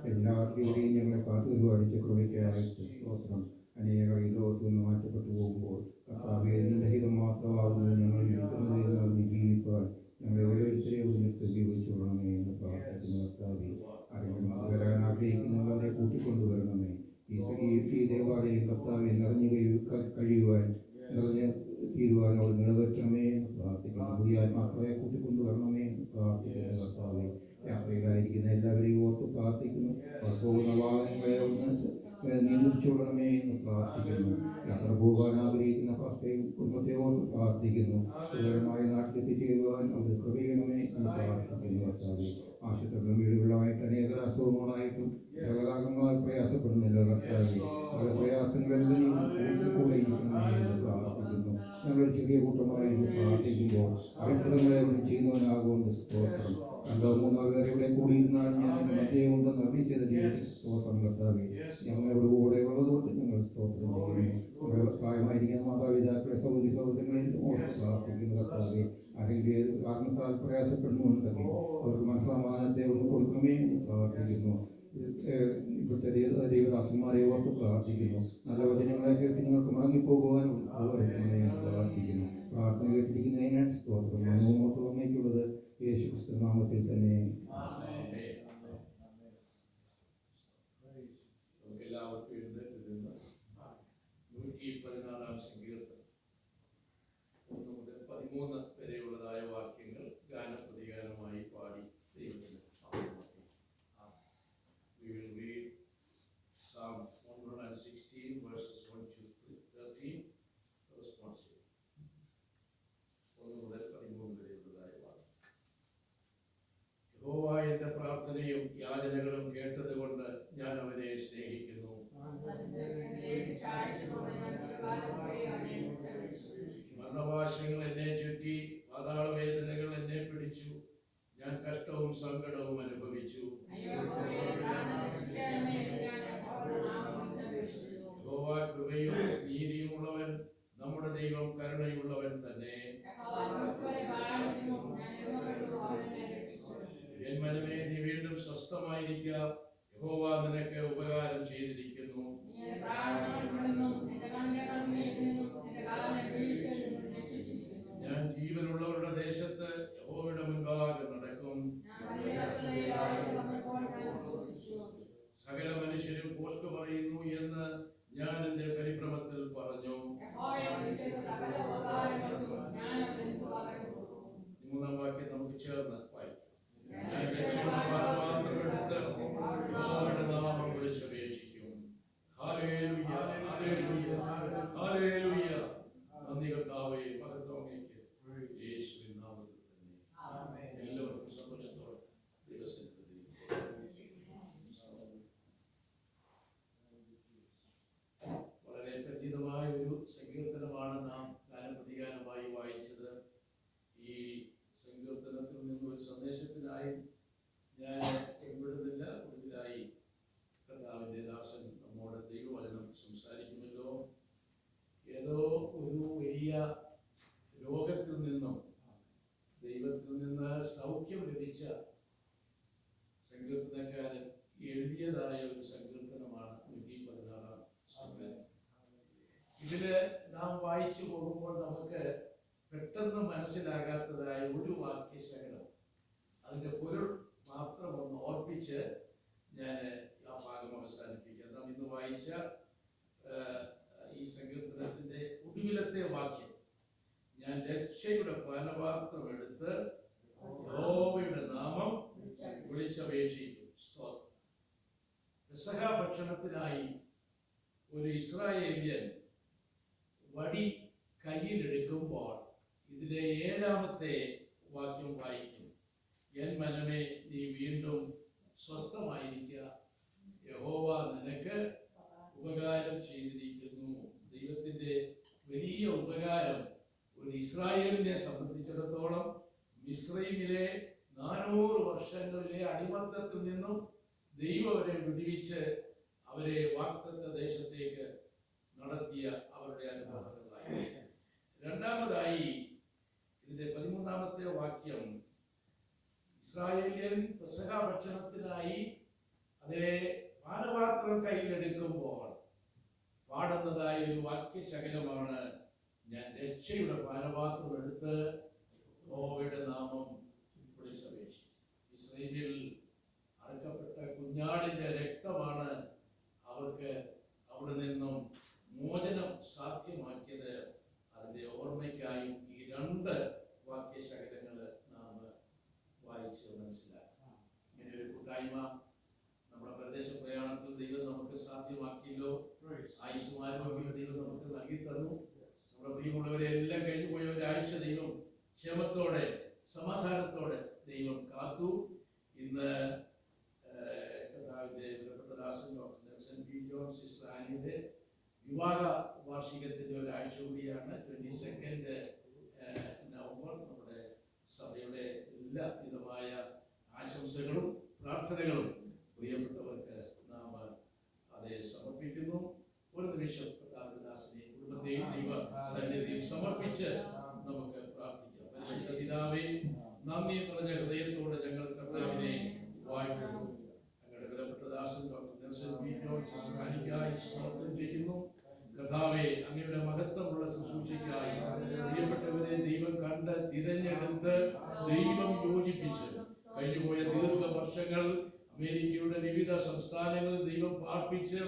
എല്ലാവരുടെയും ഞങ്ങളെ കാത്തുപരിപാലിച്ച കൃപയ്ക്കായിട്ട് സ്തോത്രം. അനേകം ഈ ലോകത്തിൽ നിന്ന് മാറ്റപ്പെട്ടു പോകുമ്പോൾ കർത്താവേ നിന്റെ ഹിതം മാത്രമാകുന്നത് ഞങ്ങൾ നിൽക്കുന്നതിൽ നിന്ന് ജീവിക്കാൻ ഞങ്ങളെ ഓരോരുത്തരെയും ഉയർത്തി ജീവിച്ചു കൊള്ളണമേ എന്ന് പ്രാർത്ഥിക്കുന്ന കർത്താവേ, ആരെങ്കിലും അത് വരാൻ ആഗ്രഹിക്കുന്നവരെ കൂട്ടിക്കൊണ്ടുവരണമേ. ഈ ദേവാലയം കർത്താവെ നിറഞ്ഞു കഴിയുവാൻ നിറഞ്ഞ് തീരുവാൻ അവൾ നിലനിർത്തണമേ എന്ന് പ്രാർത്ഥിക്കുന്നു. പുതിയ ആത്മാക്കളെ കൂട്ടിക്കൊണ്ടുവരണമേ എന്ന് പ്രാർത്ഥിക്കുന്ന കർത്താവെ, യാത്രയിലായിരിക്കുന്ന എല്ലാവരെയും ഓർത്ത് പ്രാർത്ഥിക്കുന്നു. പോകുന്ന വാഹനങ്ങളെ ഒന്ന് നിയന്ത്രിച്ചുകൊള്ളണമേ എന്ന് പ്രാർത്ഥിക്കുന്നു. യാത്ര പോകാൻ ആഗ്രഹിക്കുന്ന ഫാസ്റ്റേയും കുടുംബത്തെ ഓർത്ത് പ്രാർത്ഥിക്കുന്നു. സുഖകരമായ നാട്ടിൽ എത്തിച്ചേരുവാൻ അവർ കൃപയണമേ എന്ന് പ്രാർത്ഥിക്കുന്നു. കർത്താവെ, ആശുപത്രികളും വീടുകളായിട്ട് അനേക അസുഖങ്ങളായിട്ടും രോഗാംഗങ്ങളായി പ്രയാസപ്പെടുന്നില്ല കർത്താവെ, അവരുടെ പ്രയാസങ്ങളെല്ലാം കൂടെ ഇരിക്കണമേ എന്ന് പ്രാർത്ഥിക്കുന്നു. ഞങ്ങൾ ചെറിയ കൂട്ടമായി പ്രാർത്ഥിക്കുമ്പോൾ അത്ഭുതങ്ങളെ അവിടെ ചെയ്യുന്നവനാകുമെന്ന് സ്തോത്രം. രണ്ടോ മൂന്നോ പേരെ ഇവിടെ കൂടിയിരുന്നാൽ ഞാൻ മധ്യേ ഉണ്ടെന്ന് അറിയിച്ചത് സ്തോത്രം കർത്താവെ. ഞങ്ങളുടെ കൂടെ ഉള്ളതുകൊണ്ട് ഞങ്ങൾ സ്തോത്രം ചെയ്യുന്നു. ഞങ്ങളുടെ പ്രായമായിരിക്കുന്ന മാതാപിതാക്കളെ സഹോദരി സഹോദരങ്ങളിൽ ഓർത്ത് പ്രാർത്ഥിക്കുന്നു കർത്താവെ. ആരെങ്കിലും കാരണത്താൽ പ്രയാസപ്പെടുന്നുണ്ടെങ്കിൽ അവർക്ക് മനസ്സമാധാനത്തെ ഒന്ന് കൊടുക്കണമേ എന്ന് പ്രാർത്ഥിക്കുന്നു. ഇവിടുത്തെ ദൈവദാസന്മാരെ ഓർത്ത് പ്രാർത്ഥിക്കുന്നു. നല്ല വചനങ്ങളെ കേട്ട് നിങ്ങൾക്ക് മടങ്ങിപ്പോകുവാൻ പ്രാർത്ഥിക്കുന്നു. പ്രാർത്ഥന കേട്ടിരിക്കുന്നതിനാൽ സ്തോത്രം. മനോമോട്ടുള്ളത് യേശു ക്രിസ്തു നാമത്തിൽ തന്നെ. എല്ലാവർക്കും എഴുന്നേറ്റ് നിന്ന് 114 സങ്കീർത്തനം 1 മുതൽ 13 വരെയുള്ളതായ വാക്യങ്ങൾ ഗാനപ്രതിഗാനമായി പാടി ദൈവത്തിന് സമർപ്പിക്കും. We will read Psalm 116 verses 1 to 13 responsive. 1 മുതൽ 13 വരെയുള്ളതായ വാക്യം. യഹോവ എന്റെ പ്രാർത്ഥനയും യാചനകളും കേട്ടതുകൊണ്ട് ഞാൻ അവനെ സ്നേഹിക്കുന്നു. മരണവാശങ്ങൾ എന്നെ ചുറ്റി, പാതാളവേദനകൾ എന്നെ പിടിച്ചു. ഞാൻ കഷ്ടവും സങ്കടവും അനുഭവിച്ചു. യഹോവ കൃപയും നീതിയുമുള്ളവൻ, നമ്മുടെ ദൈവം കരുണയുള്ളവൻ തന്നെ. എൻ മനമേ, നീ വീണ്ടും സ്വസ്ഥമായിരിക്കുക. യഹോവ നിനക്ക് ഉപകാരം ചെയ്തിരിക്കുന്നു. ഞാൻ ജീവനുള്ളവരുടെ ദേശത്ത് യഹോവയുടെ മുൻപാകെ നടക്കും. സകല മനുഷ്യരും പോസ്റ്റ് പറയുന്നു എന്ന് ഞാൻ എന്റെ പരിഭ്രമത്തിൽ പറഞ്ഞു. 3-ാം വാക്യം നമുക്ക് ചേർന്ന് വായിക്കാം. ഞാൻ രക്ഷാപാത്രമെടുത്ത് യഹോവയുടെ നാമം വിളിച്ചപേക്ഷിക്കും. Hallelujah, hallelujah, hallelujah. നന്ദി കർത്താവേ, മഹത്വം അങ്ങേക്ക്. യേശുവിൻ നാമത്തിൽ തന്നെ. എല്ലാവർക്കും സന്തോഷത്തോടെ ദൈവസന്നിധിയിൽ വളരെ പരിചിതമായ ഒരു സങ്കീർത്തനമാണ് നാം ഗാനപ്രതിഗാനമായി വായിച്ചത്. ഈ സങ്കീർത്തനത്തിൽ നിന്ന് ഒരു സന്ദേശത്തിനായി ഞാൻ എവിടുന്നില്ല, ഒടുവിലായി കർത്താവിന്റെ ദാസൻ നമ്മോട് ദൈവവചനം സംസാരിക്കുമല്ലോ. ഏതോ ഒരു വലിയ രോഗത്തിൽ നിന്നും ദൈവത്തിൽ നിന്ന് സൗഖ്യം ലഭിച്ച സങ്കീർത്തനക്കാരൻ എഴുതിയതായ ഒരു സങ്കീർത്തനമാണ് 116-ാം സങ്കീർത്തനം. ഇതില് നാം വായിച്ചു പോകുമ്പോൾ നമുക്ക് പെട്ടെന്ന് മനസ്സിലാകാത്തതായ ഒരു വാക്യശകലം, അതിന്റെ പൊരുൾ മാത്രം ഒന്ന് ഓർപ്പിച്ച് ഞാൻ ആ ഭാഗം അവസാനിപ്പിക്കാം. നാം ഇന്ന് വായിച്ച ഈ സങ്കീർത്തനത്തിന്റെ ഒടുവിലത്തെ വാക്യം, ഞാൻ രക്ഷയുടെ പാനപാത്രം എടുത്ത് യഹോവയുടെ നാമം വിളിച്ചപേക്ഷിക്കും. സ്തോത്രം. പെസഹ ഭക്ഷണത്തിനായി ഒരു ഇസ്രായേലിയൻ വടി കയ്യിലെടുക്കുമ്പോൾ ഇതിലെ 7-ാമത്തെ വാക്യം വായിക്കും. എൻ മനമേ നീ വീണ്ടും സ്വസ്ഥമായിരിക്കുക, യഹോവ നിനക്ക് ഉപകാരം ചെയ്തിരിക്കുന്നു. ദൈവത്തിന്റെ വലിയ ഉപകാരം ഒരു ഇസ്രായേലിനെ സംബന്ധിച്ചിടത്തോളം മിസ്രൈമിലെ 400 വർഷങ്ങളിലെ അടിമത്തത്തിൽ നിന്നും ദൈവം അവരെ വിടുവിച്ച് അവരെ വാഗ്ദത്ത ദേശത്തേക്ക് നടത്തിയ അവരുടെ അനുഭവങ്ങളായി. രണ്ടാമതായി ഇതിന്റെ 13-ാമത്തെ വാക്യം, ഇസ്രായേലിയൻ പെസഹ ഭക്ഷണത്തിനായി അതേ പാനപാത്രം കയ്യിലെടുക്കുമ്പോൾ പാടുന്നതായ ഒരു വാക്യശകലമാണ്, ഞാൻ രക്ഷയുടെ പാനപാത്രം എടുത്ത് യഹോവയുടെ നാമം വിളിച്ചപേക്ഷിച്ചു. ഇസ്രായേലിൽ അറക്കപ്പെട്ട കുഞ്ഞാടിന്റെ രക്തമാണ് അവർക്ക് അവിടെ നിന്നും മോചനം സാധ്യമാക്കിയത്. അതിന്റെ ഓർമ്മയ്ക്കായും ഈ 2 വാക്യശകലങ്ങൾ നാം വായിച്ച് മനസ്സിലാക്കാം. ഇങ്ങനെ ഒരു കൂട്ടായ്മ നമ്മുടെ പ്രദേശ പ്രയാണത്തിൽ ദൈവം നമുക്ക് സാധ്യമാക്കിയല്ലോ. ആയുസ്സും ആരോഗ്യവും ദൈവം നമുക്ക് നൽകി തന്നു. നമ്മുടെ പ്രിയമുള്ളവരെ എല്ലാം കഴിഞ്ഞു പോയ ഒരാഴ്ച ദൈവം ക്ഷേമത്തോടെ സമാധാനത്തോടെ ദൈവം കാത്തു. ഇന്ന് കർത്താവിന്റെ വിലപ്പെട്ട ദാസൻ doctor Nelson P. John sister ആനിയുടെ വിവാഹ വാർഷികത്തിന്റെ ഒരാഴ്ച കൂടിയാണ്. 22 നവംബർ. നമ്മുടെ സഭയുടെ എല്ലാവിധമായ ആശംസകളും പ്രാർത്ഥനകളും പ്രിയപ്പെട്ടവർക്ക് നാം അതേ സമർപ്പിക്കുന്നു. ഒരു നിമിഷം കർത്താവിദാസനെയും കുടുംബത്തെയും ദൈവ സന്നിധിയിൽ സമർപ്പിച്ച് നമുക്ക് പ്രാർത്ഥിക്കാം. പരിശുദ്ധ പിതാവേ, നന്ദി നിറഞ്ഞ ഹൃദയത്തോടെ ഞങ്ങൾ കർത്താവിനെ വാഴ്ത്തുന്നു. ഞങ്ങളുടെ വിലപ്പെട്ട ദാസൻ doctor Nelson P. John sister ആനിക്കായി സ്തോത്രം ചെയ്യുന്നു. കർത്താവേ, അങ്ങയുടെ മഹത്വമുള്ള ശുശ്രൂഷയ്ക്കായി പ്രിയപ്പെട്ടവരെ ദൈവം കണ്ട് തിരഞ്ഞെടുത്ത് ദൈവം യോജിപ്പിച്ച് കഴിഞ്ഞുപോയ ദീർഘവർഷങ്ങൾ അമേരിക്കയുടെ വിവിധ സംസ്ഥാനങ്ങളിൽ ദൈവം പാർപ്പിച്ച്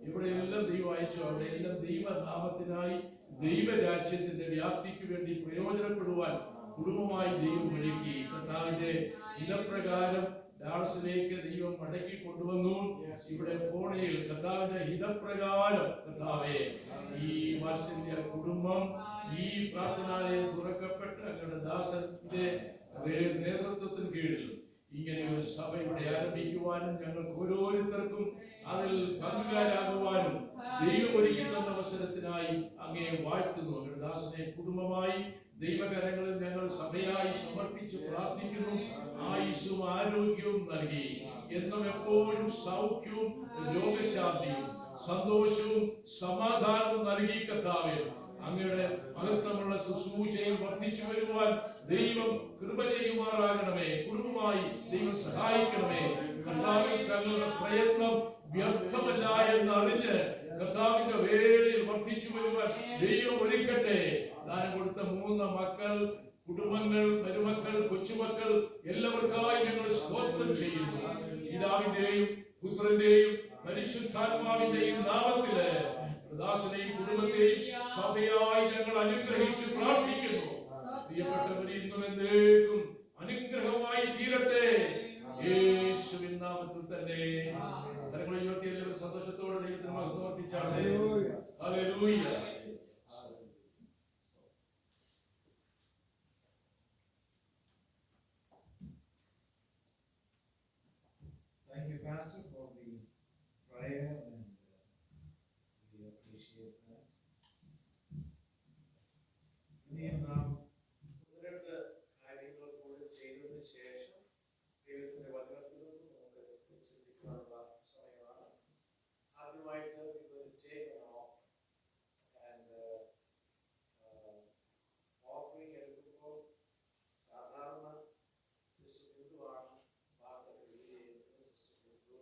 എവിടെയെല്ലാം ദൈവം അയച്ചു അവിടെയെല്ലാം ദൈവനാമത്തിനായി ദൈവരാജ്യത്തിന്റെ വ്യാപ്തിക്ക് വേണ്ടി പ്രയോജനപ്പെടുവാൻ കുടുംബമായി ദൈവം ഒരുക്കി. കർത്താവിന്റെ ഹിതപ്രകാരം ഡാളസിലേക്ക് ദൈവം മടക്കി കൊണ്ടുവന്നു. ഇവിടെ ഫോണിൽ കർത്താവിന്റെ ഹിതപ്രകാരം കർത്താവെ ഈ വാത്സല്യ കുടുംബം ഈ പ്രാർത്ഥനാലയം തുറക്കപ്പെട്ട് അങ്ങയുടെ ദാസന്റെ നേതൃത്വത്തിന് കീഴിൽ ഇങ്ങനെ ഒരു സഭ ഇവിടെ ആരംഭിക്കുവാനും ഞങ്ങൾക്ക് ഓരോരുത്തർക്കും അതിൽ പങ്കുകാരാകുവാനും ദൈവം ഒരുക്കി തന്ന അവസരത്തിനായി അങ്ങേ വാഴ്ത്തുന്നു. അങ്ങയുടെ ദാസനെ കുടുംബമായി ദൈവകരങ്ങളിൽ ഞങ്ങൾ സഭയായി സമർപ്പിച്ച് പ്രാർത്ഥിക്കുന്നു. ആയുസ്സും ആരോഗ്യവും നൽകി എന്നും എപ്പോഴും സൗഖ്യവും രോഗശാന്തിയും സന്തോഷവും സമാധാനവും നൽകി കർത്താവേ അങ്ങയുടെ മഹത്വമുള്ള ശുശ്രൂഷയിൽ വർദ്ധിച്ചു വരുവാൻ ദൈവം കൃപ ചെയ്യുമാറാകണമേ. കുടുംബമായി ദൈവം സഹായിക്കണമേ. കർത്താവിൽ തങ്ങളുടെ പ്രയത്നം വ്യർത്ഥമല്ല എന്നറിഞ്ഞ് കർത്താവിന്റെ വേളയിൽ വർദ്ധിച്ചു വരുവാൻ ദൈവം ഒരുക്കട്ടെ. ദാനം കൊടുത്ത 3 മക്കൾ, കുടുംബങ്ങൾ, മരുമക്കൾ, കൊച്ചുമക്കൾ എല്ലാവർക്കായി ഞങ്ങൾ സ്തോത്രം ചെയ്യുന്നു. പിതാവിന്റെയും പുത്രന്റെയും പരിശുദ്ധാത്മാവിന്റെയും നാമത്തില് ദാസനെയും കുടുംബത്തെയും സഭയായി ഞങ്ങൾ അനുഗ്രഹിച്ച് പ്രാർത്ഥിക്കുന്നു. പ്രിയപ്പെട്ടവരെ ഇന്നും എന്നേക്കും അനുഗ്രഹമായി തീരട്ടെ. യേശുവിൻ നാമത്തിൽ തന്നെ എല്ലാവരും സന്തോഷത്തോടെ ദൈവത്തിന് മഹത്വം അർപ്പിച്ചാട്ടെ. Hallelujah. Thank you, Pastor, for the prayer, and we appreciate that. ഇനിയും നാം 12 കാര്യങ്ങൾ കൂടി ചെയ്തതിനു ശേഷം ദൈവത്തിന്റെ വചനത്തിൽ നിന്ന് നമുക്ക് ചിന്തിക്കാനുള്ള സമയമാണ്. ആദ്യമായിട്ട് ഇതൊരു ചെയ്യണോ ആൻഡ് ഓഫറിംഗ് എടുക്കുമ്പോൾ സാധാരണ സിസ്റ്റർ ബിന്ദുവാണ് വാർത്തകൾ ചെയ്യുന്നത്. Sister Bindu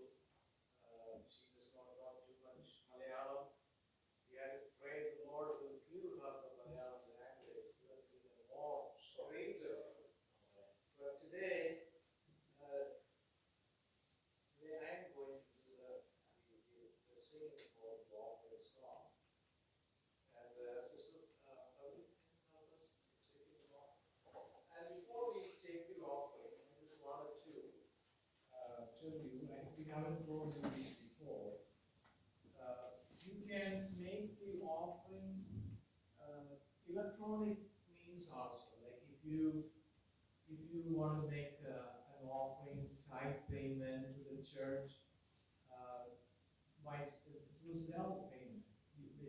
she does not talk too much Malayalam. We had to pray the Lord will give her the Malayalam language. haven't told you this before, you can make the offering electronic means also. Like if you want to make an offering type payment to the church by through self payment,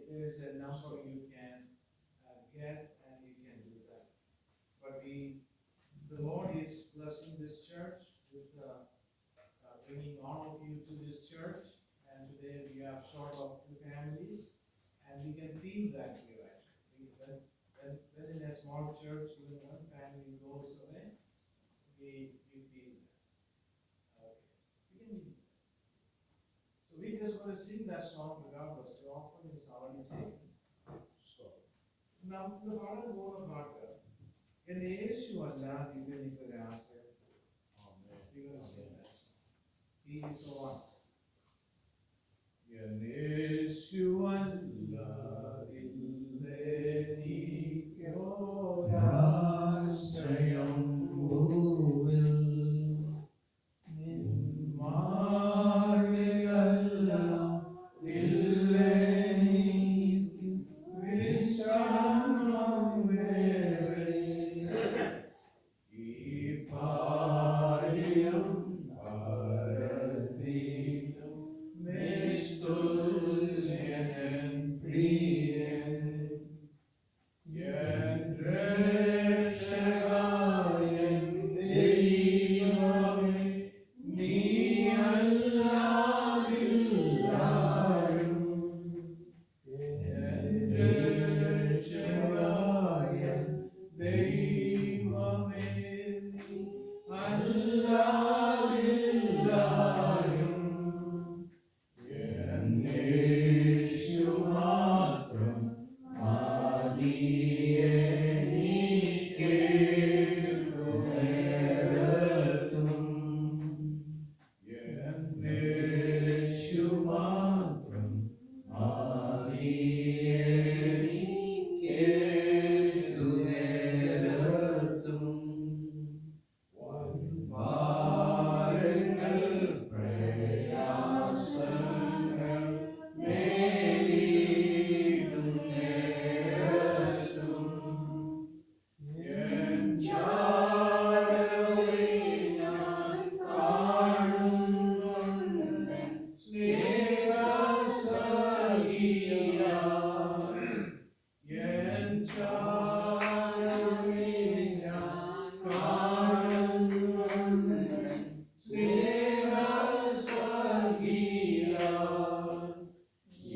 there's a number you can get and you can do that. But the Lord is blessing this church with bringing all of you to this church, and today we are short of 2 families, and we can feel that here actually. When in a small church, when one family goes away, we feel that. Okay. So we just want to sing that song regardless. The offering is already taken. So now the പാടാൻ പോകുന്ന പാട്ട് എന്റെ യേശു അല്ലാതെ ഇവനിക്കൊരു ആശ്രയം. We're going to sing that song. He is so awesome. എന്റെ യേശു അല്ലാതില്ലെനിക്കൊരാശ്രയം ഭൂവിൽ നിൻ മാർഗ്ഗമല്ലാതില്ലെനിക്ക് വിശ്രാമം വേറെ. ഈ പാരിലും ഭാരതിലും നിസ്തുല്യനൻ പ്രിയൻ എൻ രക്ഷകൻ ദൈവമേ, നീ അല്ലാതില്ലാരും. എൻ രക്ഷകൻ ദൈവമേ, നീ അല്ലാതില്ലാരും. എൻ യേശു മാത്രം മതിയെനിക്കേതുനേരത്തും. എൻ യേശു മാത്രം മതിയെനിക്കേതുനേരത്തും. വൻഭാരങ്ങൾ പ്രയാസങ്ങൾ നേരിടും നേരത്തും എൻ ചാരവേ ഞാൻ കാണുന്നുണ്ട് സ്നേഹസഖിയായി. എൻ ചാരവേ ഞാൻ കാണുന്നുണ്ട് സ്നേഹസഖിയായി. ഈ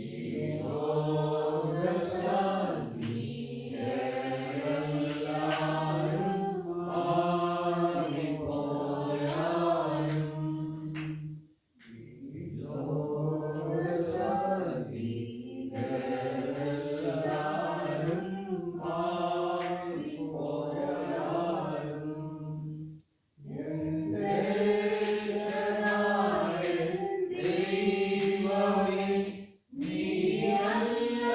ലോകസഖികളെല്ലാരും മാറിപ്പോയാലും, ഈ ലോകസഖികളെല്ലാരും മാറിപ്പോയാലും, എൻ രക്ഷകനായ ദൈവമേ, നീ അല്ലാതില്ലാരും.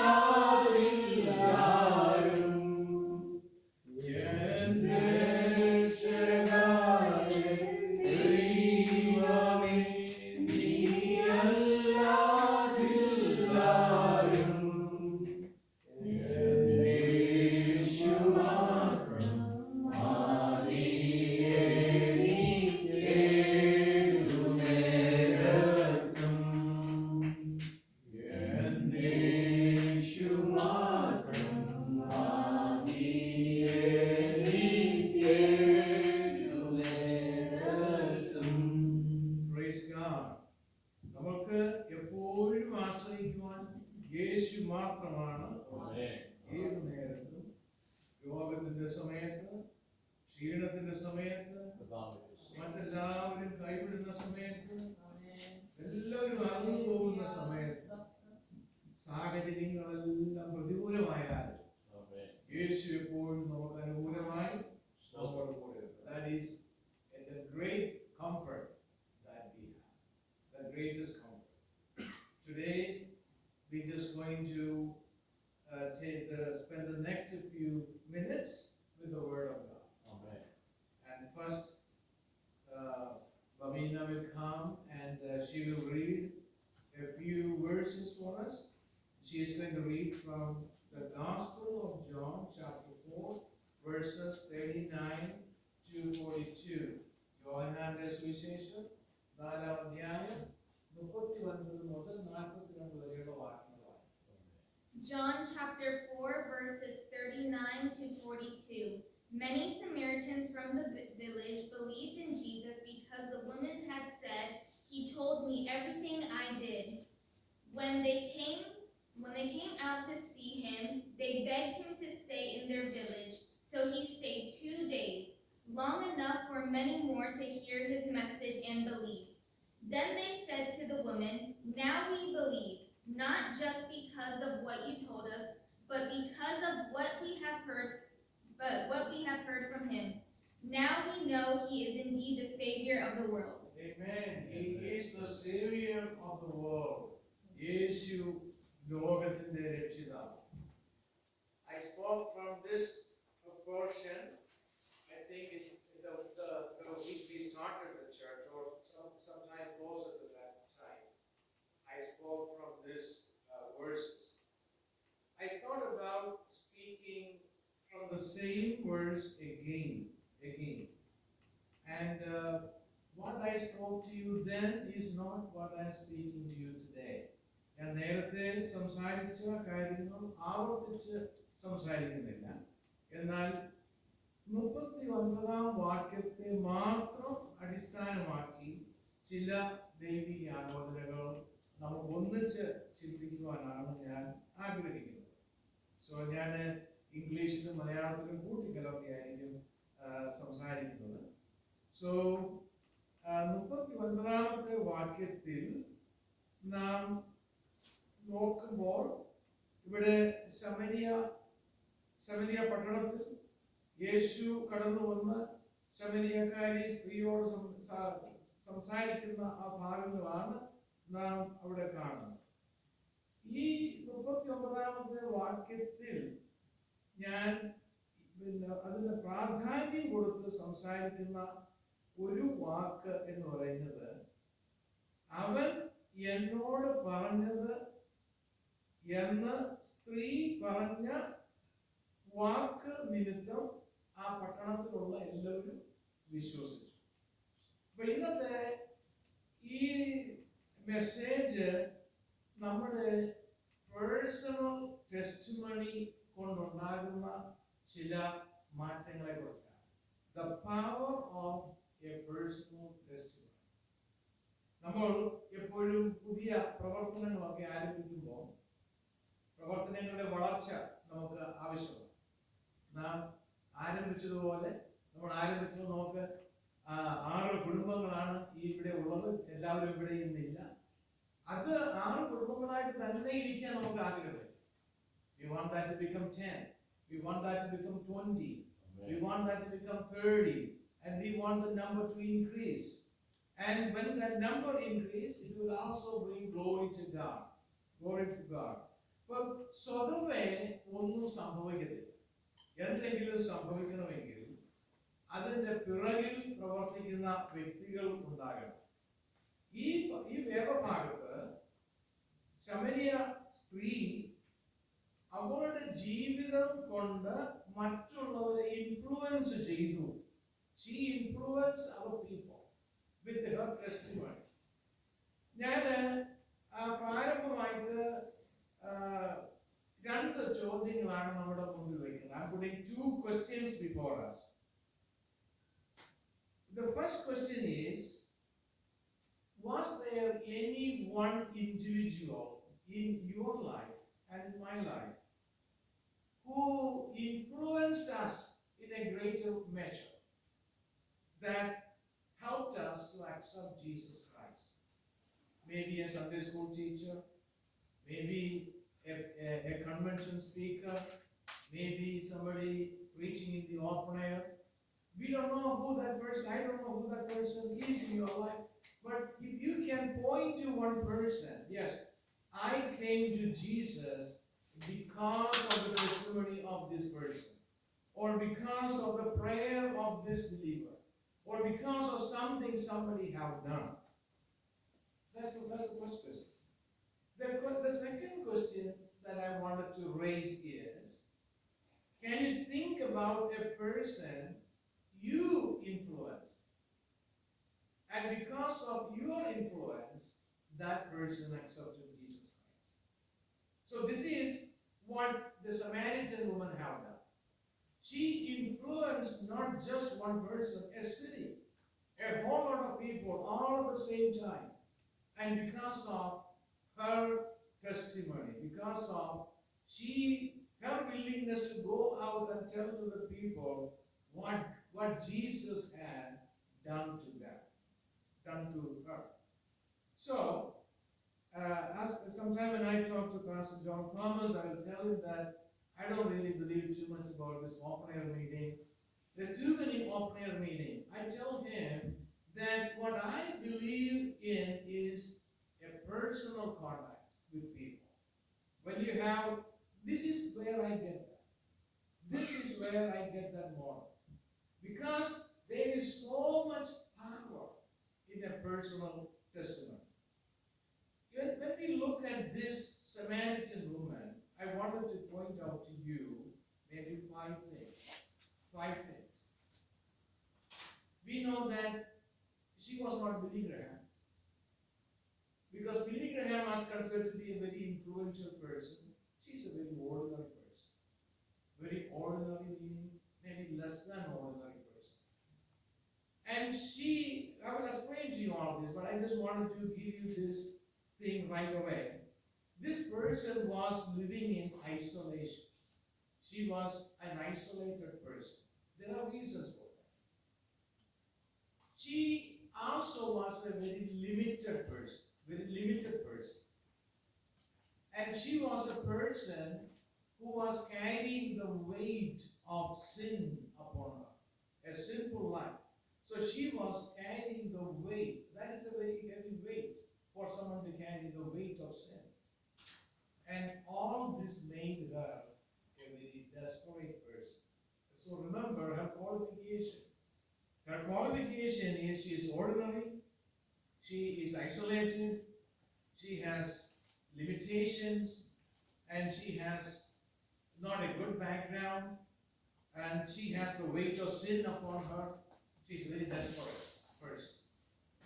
എൻ രക്ഷകനായ ദൈവമേ, നീ അല്ലാതില്ലാരും. എൻ യേശു മാത്രം മതിയെനിക്കേതുനേരത്തും. എൻ യേശു മാത്രം മതിയെനിക്കേതുനേരത്തും. Praise God. നമുക്ക് എപ്പോഴും ആശ്രയിക്കുവാൻ യേശു മാത്രമാണ്. ഏത് നേരത്തും, രോഗത്തിന്റെ സമയത്ത്, ക്ഷീണത്തിന്റെ സമയത്ത്, മറ്റെല്ലാവരും കൈവിടുന്ന സമയത്ത്, എല്ലാവരും അകന്നു പോകുന്ന സമയത്ത്, സാഹചര്യങ്ങളെല്ലാം പ്രതികൂലമായാലും യേശു എപ്പോഴും നമുക്ക് അനുകൂലമായി നമ്മോട് കൂടെ. That is the great comfort that we have, the greatest comfort. Today we're just going to spend the next few minutes with the Word of God. And first, Babina will come and she verses 39 to 42. യോഹന്നാന്റെ സുവിശേഷം 4-ാം അധ്യായം 39 മുതൽ 42 വരെയുള്ള വാക്യങ്ങളാണ്. John chapter 4 verses 39 to 42. Many Samaritans from the village believed in Jesus because the woman had said, "He told me everything I did." When they came out to see him, they begged him to stay in their village. So he stayed 2 days, long enough for many more to hear his message and believe. Then they said to the woman, "Now we believe, not just because of what you told us, but because of what we have heard from him. Now we know he is indeed the Savior of the world." Amen. He is the Savior of the world. യേശു ലോകത്തിന്റെ രക്ഷിതാവ്. I spoke from this portion. I think the week we started the church, or sometime closer to that time, I spoke from this verses. I thought about speaking from the same verse again. And what I spoke to you then is not what I am speaking to you today. ഞാൻ നേരത്തെ സംസാരിച്ച കാര്യങ്ങൾ ആവർത്തിച്ച് സംസാരിക്കുന്നില്ല. എന്നാൽ 39-ാം വാക്യത്തെ മാത്രം അടിസ്ഥാനമാക്കി ചില ദൈവിക ആലോചനകൾ നമുക്ക് ഒന്നിച്ച് ചിന്തിക്കുവാനാണ് ഞാൻ ആഗ്രഹിക്കുന്നത്. സോ ഞാൻ ഇംഗ്ലീഷിലും മലയാളത്തിലും കൂട്ടിക്കലർത്തിയായിരിക്കും സംസാരിക്കുന്നത്. സോ 39-ാമത്തെ വാക്യത്തിൽ നാം നോക്കുമ്പോൾ ഇവിടെ ശമരിയ പട്ടണത്തിൽ യേശു കടന്നു വന്ന് ശമരിയക്കാരി സ്ത്രീയോട് സംസാരിക്കുന്ന ആ ഭാഗങ്ങളാണ് നാം അവിടെ കാണുന്നത്. ഈ 39-ാമത്തെ വാക്യത്തിൽ ഞാൻ അതിന് പ്രാധാന്യം കൊടുത്ത് സംസാരിക്കുന്ന ഒരു വാക്ക് എന്ന് പറയുന്നത്, അവൻ എന്നോട് പറഞ്ഞത് എന്ന് സ്ത്രീ പറഞ്ഞ വാക്ക് നിമിത്തം ആ പട്ടണത്തിലുള്ള എല്ലാവരും വിശ്വസിച്ചു. അപ്പൊ ഇന്നത്തെ ഈ മെസ്സേജ് നമ്മുടെ പേഴ്സണൽ ടെസ്റ്റിമണി കൊണ്ടുണ്ടാകുന്ന ചില മാറ്റങ്ങളെ കുറിച്ചാണ്. The power of A personal testimony. നമ്മൾ എപ്പോഴും പുതിയ പ്രവർത്തനങ്ങളൊക്കെ ആരംഭിക്കുമ്പോൾ പ്രവർത്തനങ്ങളുടെ വളർച്ച നമുക്ക് ആവശ്യമാണ്. നാം ആരംഭിച്ചതുപോലെ നമുക്ക് 6 കുടുംബങ്ങളാണ് ഇവിടെ ഉള്ളത്. എല്ലാവരും ഇവിടെ ഇന്നില്ല. അത് 6 കുടുംബങ്ങളായിട്ട് തന്നെ ഇരിക്കാൻ നമുക്ക് ആഗ്രഹമില്ല. We want that to become 10. We want that to become 20. We want that to become 30. And we want the number to increase. And when that number increases, it will also bring glory to God. Glory to God. But സ്വതവേ ഒന്നും സംഭവിക്കത്തില്ല. എന്തെങ്കിലും സംഭവിക്കണമെങ്കിൽ അതിന്റെ പിറകിൽ പ്രവർത്തിക്കുന്ന വ്യക്തികൾ ഉണ്ടാകണം. ഈ വേദഭാഗത്ത് ശമരിയ സ്ത്രീ അവളുടെ ജീവിതം കൊണ്ട് മറ്റുള്ളവരെ ഇൻഫ്ലുവൻസ് ചെയ്തു. She influenced other people with her testimony. ഞാൻ പ്രാരംഭമായിട്ട് 2 ചോദ്യങ്ങളാണ് നമ്മുടെ മുന്നിൽ വയ്ക്കുന്നത്. I'm putting 2 questions before us. The first question is, was there any one individual in your life and in my life who influenced us in a greater measure that helped us to accept Jesus Christ? Maybe a Sunday school teacher, maybe a convention speaker, maybe somebody preaching in the open air. We don't know who that person, I don't know who that person is in your life, but if you can point to one person, yes, I came to Jesus because of the testimony of this person, or because of the prayer of this believer, or because of something somebody have done. That's the first question. The second question that I wanted to raise is, can you think about about a person you influenced. And because of your influence, that person accepted Jesus Christ. So this is what the Samaritan woman have done. She influenced not just one person, a city, a whole lot of people, all at the same time. And because of her testimony, because of her willingness to go out and tell to the people what Jesus had done to them, done to her. So, as sometime when I talk to Pastor John Thomas, I will tell him that I don't really believe too much about this open air meeting. There's too many open air meetings. I tell him that what I believe in is a personal contact with people. When you have, this is where I get that. This is where I get that model. Because there is so much power in a personal testimony. When we look at this Samaritan woman, I wanted to point out to you maybe 5 things. 5 things. We know that she was not Billy Graham. Because Billy Graham was considered to be a very influential person. She's a very ordinary person. Very ordinary meaning maybe less than ordinary person. And I will explain to you all of this, but I just wanted to give you this thing right away. This person was living in isolation. She was an isolated person. There are reasons for that. She also was a very limited person. And she was a person who was carrying the weight of sin upon her, a sinful life. So she was carrying the weight. That is a very heavy weight for someone to carry, the weight of sin. And all this made her a very desperate person. So remember her qualification. Her qualification is she is ordinary, she is isolated, she has limitations, and she has not a good background, and she has the weight of sin upon her. She's a very desperate person.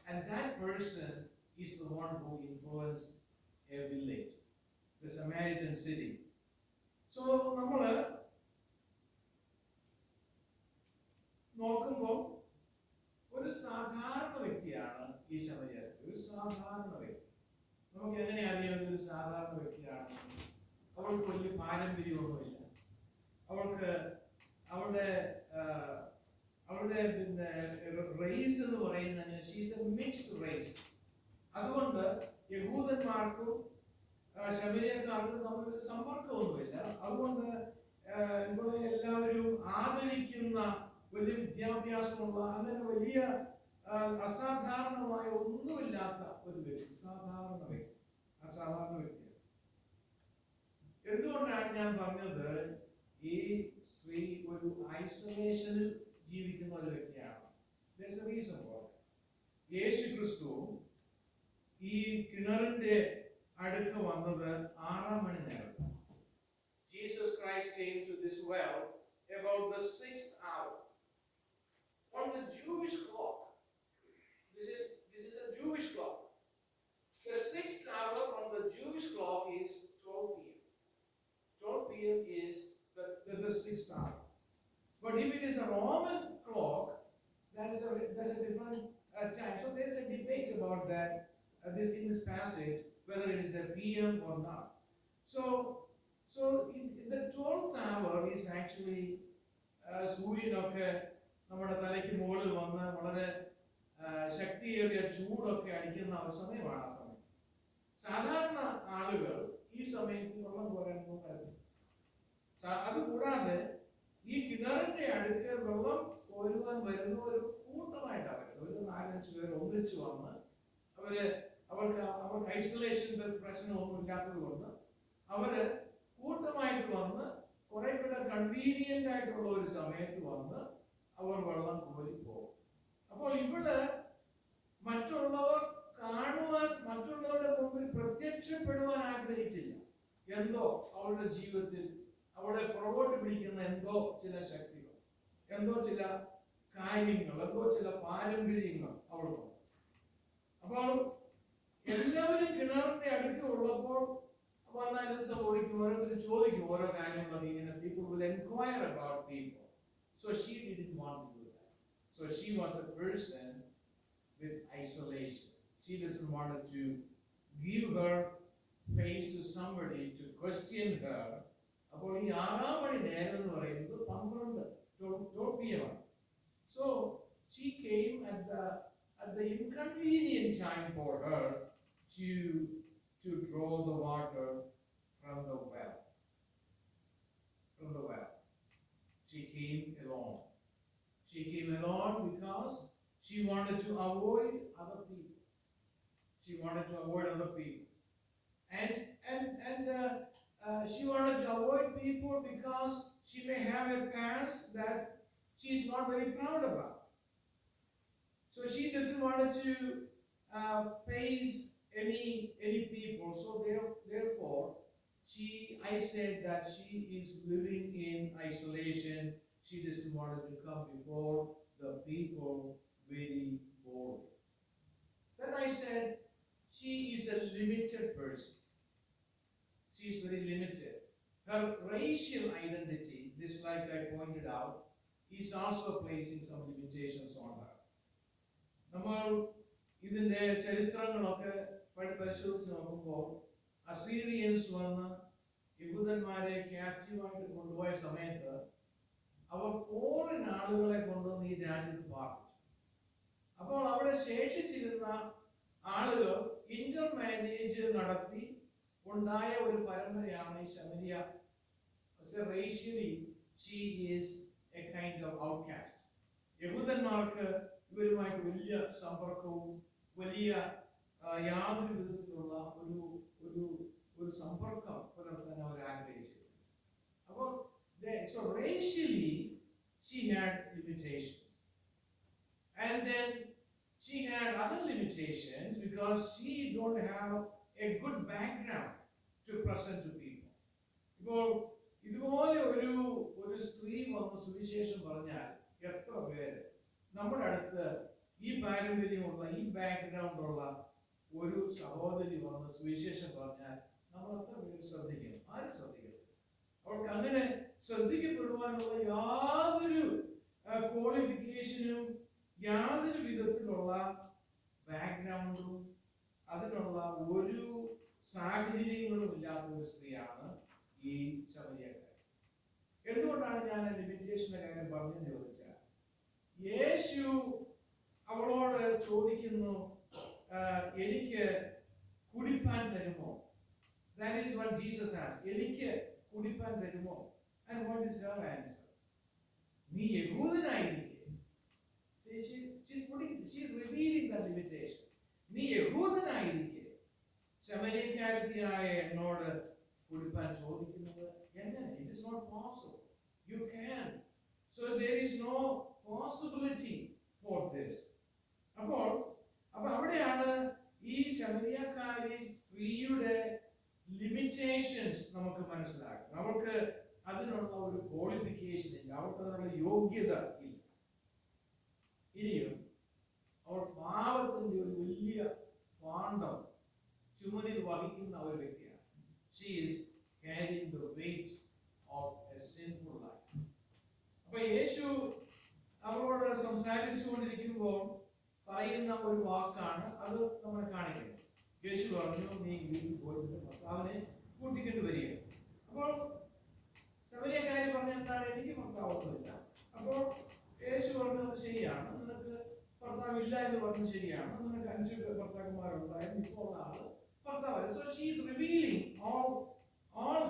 And that person is the one who influenced a village, the Samaritan city. So, നമ്മൾ നോക്കുമ്പോൾ ഒരു സാധാരണ വ്യക്തിയാണ് ഈ ശമരിയാസ്ത്രീ. ഒരു സാധാരണ വ്യക്തി. നമുക്ക് എങ്ങനെ അറിയാം ഒരു സാധാരണ വ്യക്തിയാണ്? അവൾക്ക് വലിയ പാരമ്പര്യമൊന്നുമില്ല. അവളുടെ റേസ് എന്ന് പറയുന്നത് ഷീസ് എ മിക്സ്ഡ് റേസ്. അതുകൊണ്ട് യഹൂദന്മാർക്കും ശമരിയക്കാർക്കും തമ്മിൽ സമ്പർക്കമൊന്നുമില്ല. അതുകൊണ്ട് ഇവിടെ എല്ലാവരും ആദരിക്കുന്ന വലിയ വിദ്യാഭ്യാസമുള്ള അങ്ങനെ വലിയ അസാധാരണമായ ഒന്നുമില്ലാത്ത ഒരു വ്യക്തി, സാധാരണ വ്യക്തി. എന്തുകൊണ്ടാണ് ഞാൻ പറഞ്ഞത് ഈ സ്ത്രീ ഒരു ഐസൊലേഷനിൽ ജീവിക്കുന്ന ഒരു വ്യക്തിയാണ്? There's a reason for it. യേശു ക്രിസ്തു ഈ കിണറിന്റെ അടുത്ത് വന്നത് 6 മണി നേരത്ത്. Jesus Christ came to this well about the 6th hour. On the Jewish clock, this is a Jewish clock. The 6th hour on the Jewish clock is 12 p.m. 12 p.m. is the 6th hour. But if it is a Roman clock, that's a different time. So there is a debate about that in this passage, whether it is a p.m. or not. So in the 12th hour is actually സൂര്യനൊക്കെ നമ്മുടെ തലയ്ക്ക് മുകളിൽ വന്ന് വളരെ ശക്തിയേറിയ ചൂടൊക്കെ അടിക്കുന്ന ഒരു സമയമാണ് ആ സമയം. സാധാരണ ആളുകൾ ഈ സമയത്ത് വെള്ളം കോരാൻ നോക്കാറില്ല. അതുകൂടാതെ ഈ കിണറിന്റെ അടുത്ത് വെള്ളം കോരുവാൻ വരുന്ന ഒരു കൂട്ടമായിട്ടാണ് വരുന്നത്. ഒരു 4-5 പേർ ഒന്നിച്ചു വന്ന് അവർക്ക് ഐസൊലേഷൻ പ്രശ്നമൊന്നും ഇല്ലാത്തത് കൊണ്ട് അവര് കൂട്ടമായിട്ട് വന്ന് കുറെ കൂടെ കൺവീനിയന്റ് ആയിട്ടുള്ള ഒരു സമയത്ത് വന്ന് അവർ വെള്ളം കോരി പോകും. അപ്പോൾ ഇവിടെ മറ്റുള്ളവർ കാണുവാൻ, മറ്റുള്ളവരുടെ മുമ്പിൽ പ്രത്യക്ഷപ്പെടുവാൻ ആഗ്രഹിച്ചില്ല. എന്തോ അവളുടെ ജീവിതത്തിൽ അവളെ പുറകോട്ട് പിടിക്കുന്ന എന്തോ ചില ശക്തികൾ, എന്തോ ചില കാര്യങ്ങൾ, എന്തോ ചില പാരമ്പര്യങ്ങൾ അവൾക്കുണ്ട്. അപ്പോൾ എല്ലാവരും കിണറിന്റെ അടുത്ത് ഉള്ളപ്പോൾ വന്നാലും ഓടിക്കും, ഓരോരുത്തർ ചോദിക്കും ഓരോ കാര്യങ്ങളൊക്കെ ഇങ്ങനെ. People will inquire about people. So she didn't want to do that. So she was a person with isolation. She doesn't want to give her face to somebody to question her. അപ്പോൾ ഈ 6 മണി നേരം എന്ന് പറയുന്നത് 12 PM. So she came at the inconvenient time for her to draw the water from the well. She came alone. She came alone because she wanted to avoid other people. She wanted to avoid other people. And she wanted to avoid people because she may have a past that she is not very proud about. So she doesn't want to face any people. So therefore, I said that she is living in isolation. She doesn't want to come before the people very boldly. Then I said, she is a limited person. She is very limited. Her racial identity, just like I pointed out, is also placing some limitations on her. നമ്മൾ ഇതിന്റെ ചരിത്രങ്ങളൊക്കെ പരിശോധിച്ച് നോക്കുമ്പോൾ Assyrians വന്ന് യഹൂദന്മാരെ ക്യാപ്റ്റീവായിട്ട് കൊണ്ടുപോയ സമയത്ത് അവർ 4 ആളുകളെ കൊണ്ടുവന്ന് ഈ രാജ്യത്ത് പാർപ്പിച്ചു. അപ്പോൾ അവിടെ ശേഷിച്ചിരുന്ന ആളുകൾ ഇന്റർ മാരേജ് നടത്തി ഉണ്ടായ ഒരു പരമ്പരയാണ് ഈ Samaria. Racially she is a kind of outcast. യഹൂദന്മാർക്ക് ഇവരുമായിട്ട് വലിയ സമ്പർക്കവും വലിയ യാതൊരു വിധത്തിലുള്ള ഒരു സമ്പർക്കം പുലർത്താൻ അവർ ആഗ്രഹിച്ചു. അപ്പോൾ so racially she had limitations, and then she had other limitations because she don't have a good background to present to people. ഇപ്പോൾ ഇതുപോലെ ഒരു സ്ത്രീ വന്ന് സുവിശേഷം പറഞ്ഞാൽ എത്ര പേര് നമ്മുടെ അടുത്ത് ഈ പാരമ്പര്യമുള്ള ഈ ബാക്ക്ഗ്രൗണ്ടുള്ള ഒരു സഹോദരി വന്ന് സുവിശേഷം പറഞ്ഞാൽ നമ്മൾ എത്ര പേര് ശ്രദ്ധിക്കും? ആരും ശ്രദ്ധിക്കരുത്. അവർക്ക് അങ്ങനെ ശ്രദ്ധിക്കപ്പെടുവാനുള്ള യാതൊരു ക്വാളിഫിക്കേഷനും യാതൊരു വിധത്തിലുള്ള ബാക്ക്ഗ്രൗണ്ടും അതിനുള്ള ഒരു സാഹചര്യങ്ങളും ഇല്ലാത്ത ഒരു സ്ത്രീയാണ് ഈ ശമരിയക്കാരി. എന്തുകൊണ്ടാണ് ഞാൻ ലിമിറ്റേഷന്റെ കാര്യം പറഞ്ഞെന്ന് ചോദിച്ചാൽ, യേശു അവളോട് ചോദിക്കുന്നു, എനിക്ക് കുടിപ്പാൻ തരുമോ? That is what Jesus asked. എനിക്ക് കുടിപ്പാൻ തരുമോ? And what is her answer? നീ യഹൂദനായിരിക്കെ. She is revealing that limitation. നീ യഹൂദനായിരിക്കെ ശമരിയക്കാരിയായ എന്നോട് കുടിപ്പാൻ ചോദിക്കുന്നത് എങ്ങനെ? It is not possible. You can. So there is no possibility for this. അപ്പോൾ അവിടെയാണ് ഈ ശമരിയക്കാരി സ്ത്രീയുടെ ലിമിറ്റേഷൻസ് നമുക്ക് മനസ്സിലാക്കണം. അവൾക്ക് അതിനുള്ള ഒരു ക്വാളിഫിക്കേഷൻ ഇല്ല, അവൾക്ക് അതിനുള്ള യോഗ്യത ഇല്ല. ഇനിയും അവൾ പാപത്തിന്റെ ഒരു വലിയ പാണ്ഡം ചുമലിൽ വഹിക്കുന്ന ഒരു വ്യക്തിയാണ്. She is carrying the weight of a sinful life. അപ്പൊ യേശു അവളോട് സംസാരിച്ചുകൊണ്ടിരിക്കുമ്പോൾ പറയുന്ന ഒരു വാക്കാണ് അത് നമ്മളെ കാണിക്കുന്നത്. യേശു പറഞ്ഞു, നീ വീട്ടിൽ പോയിട്ട് ഭർത്താവിനെ കൂട്ടിക്കൊണ്ട് വരിക. അപ്പോൾ ശമരിയക്കാരി പറഞ്ഞ എന്താണ്? എനിക്ക് ഭർത്താവൊന്നുമില്ല. അപ്പോൾ യേശു പറഞ്ഞത് ശരിയാണ്, നിനക്ക് ഭർത്താവില്ല എന്ന് പറഞ്ഞത് ശരിയാണ്, നിനക്ക് 5 ഭർത്താക്കന്മാരുണ്ടായിരുന്നു, ഇപ്പോൾ ഉള്ള ആള് ഭർത്താവല്ല. So she is revealing all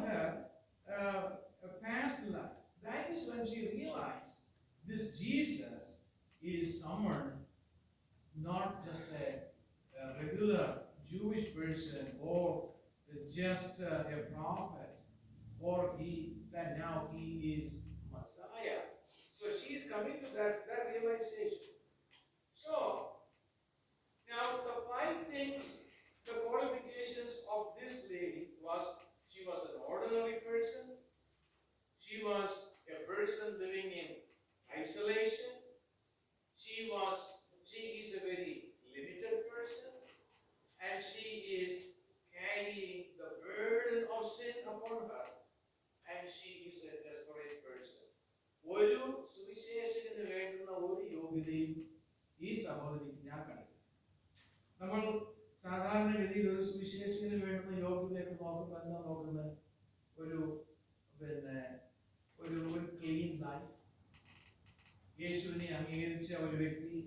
her past life. That is when she realized this Jesus is someone, not just a regular Jewish person or just a prophet, or that now he is Messiah. So she is coming to that realization. So now the 5 things, the qualifications of this lady was, she was an ordinary person, സഹോദരിക്ക് ഞാൻ കണ്ടില്ല. നമ്മൾ സാധാരണഗതിയിൽ ഒരു സുവിശേഷത്തിന് വേണ്ടുന്ന യോഗ്യതയൊക്കെ നോക്കുമ്പോൾ എന്താ നോക്കുന്നത്? ഒരു ക്ലീൻ ലൈഫ്, യേശുവിനെ അംഗീകരിച്ച ഒരു വ്യക്തി,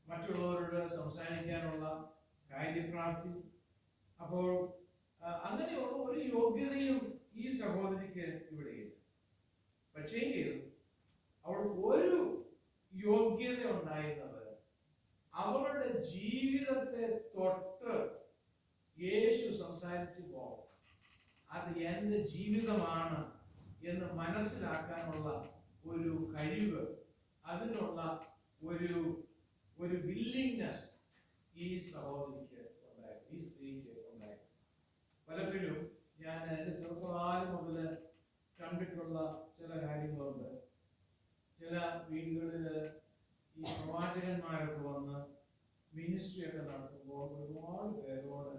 മറ്റുള്ളവരോട് സംസാരിക്കാനുള്ള കാര്യപ്രാപ്തി. അപ്പോൾ അങ്ങനെയുള്ള ഒരു യോഗ്യതയും ഈ സഹോദരിക്ക് ഇവിടെയില്ല. പക്ഷേങ്കിൽ അവൾ ഒരു യോഗ്യത ഉണ്ടായിരുന്നത് അവളുടെ ജീവിതത്തെ തൊട്ട് യേശു സംസാരിച്ചു പോകും. അത് എൻ്റെ ജീവിതമാണ് എന്ന് മനസ്സിലാക്കാനുള്ള ഒരു കഴിവ്, അതിനുള്ള ഒരു വില്ലിങ്നെസ് ഈ സഹോദരിക്ക് ഉണ്ടായിരുന്നു, ഈ സ്ത്രീക്ക് ഉണ്ടായിരുന്നു. പലപ്പോഴും ഞാൻ എൻ്റെ ചെറുപ്പകാലം മുതൽ കണ്ടിട്ടുള്ള ചില കാര്യങ്ങളുണ്ട്. ചില വീടുകളിൽ ഈ പ്രവാചകന്മാരൊക്കെ വന്ന് മിനിസ്ട്രി ഒക്കെ നടത്തുമ്പോൾ ഒരുപാട് പേരോട്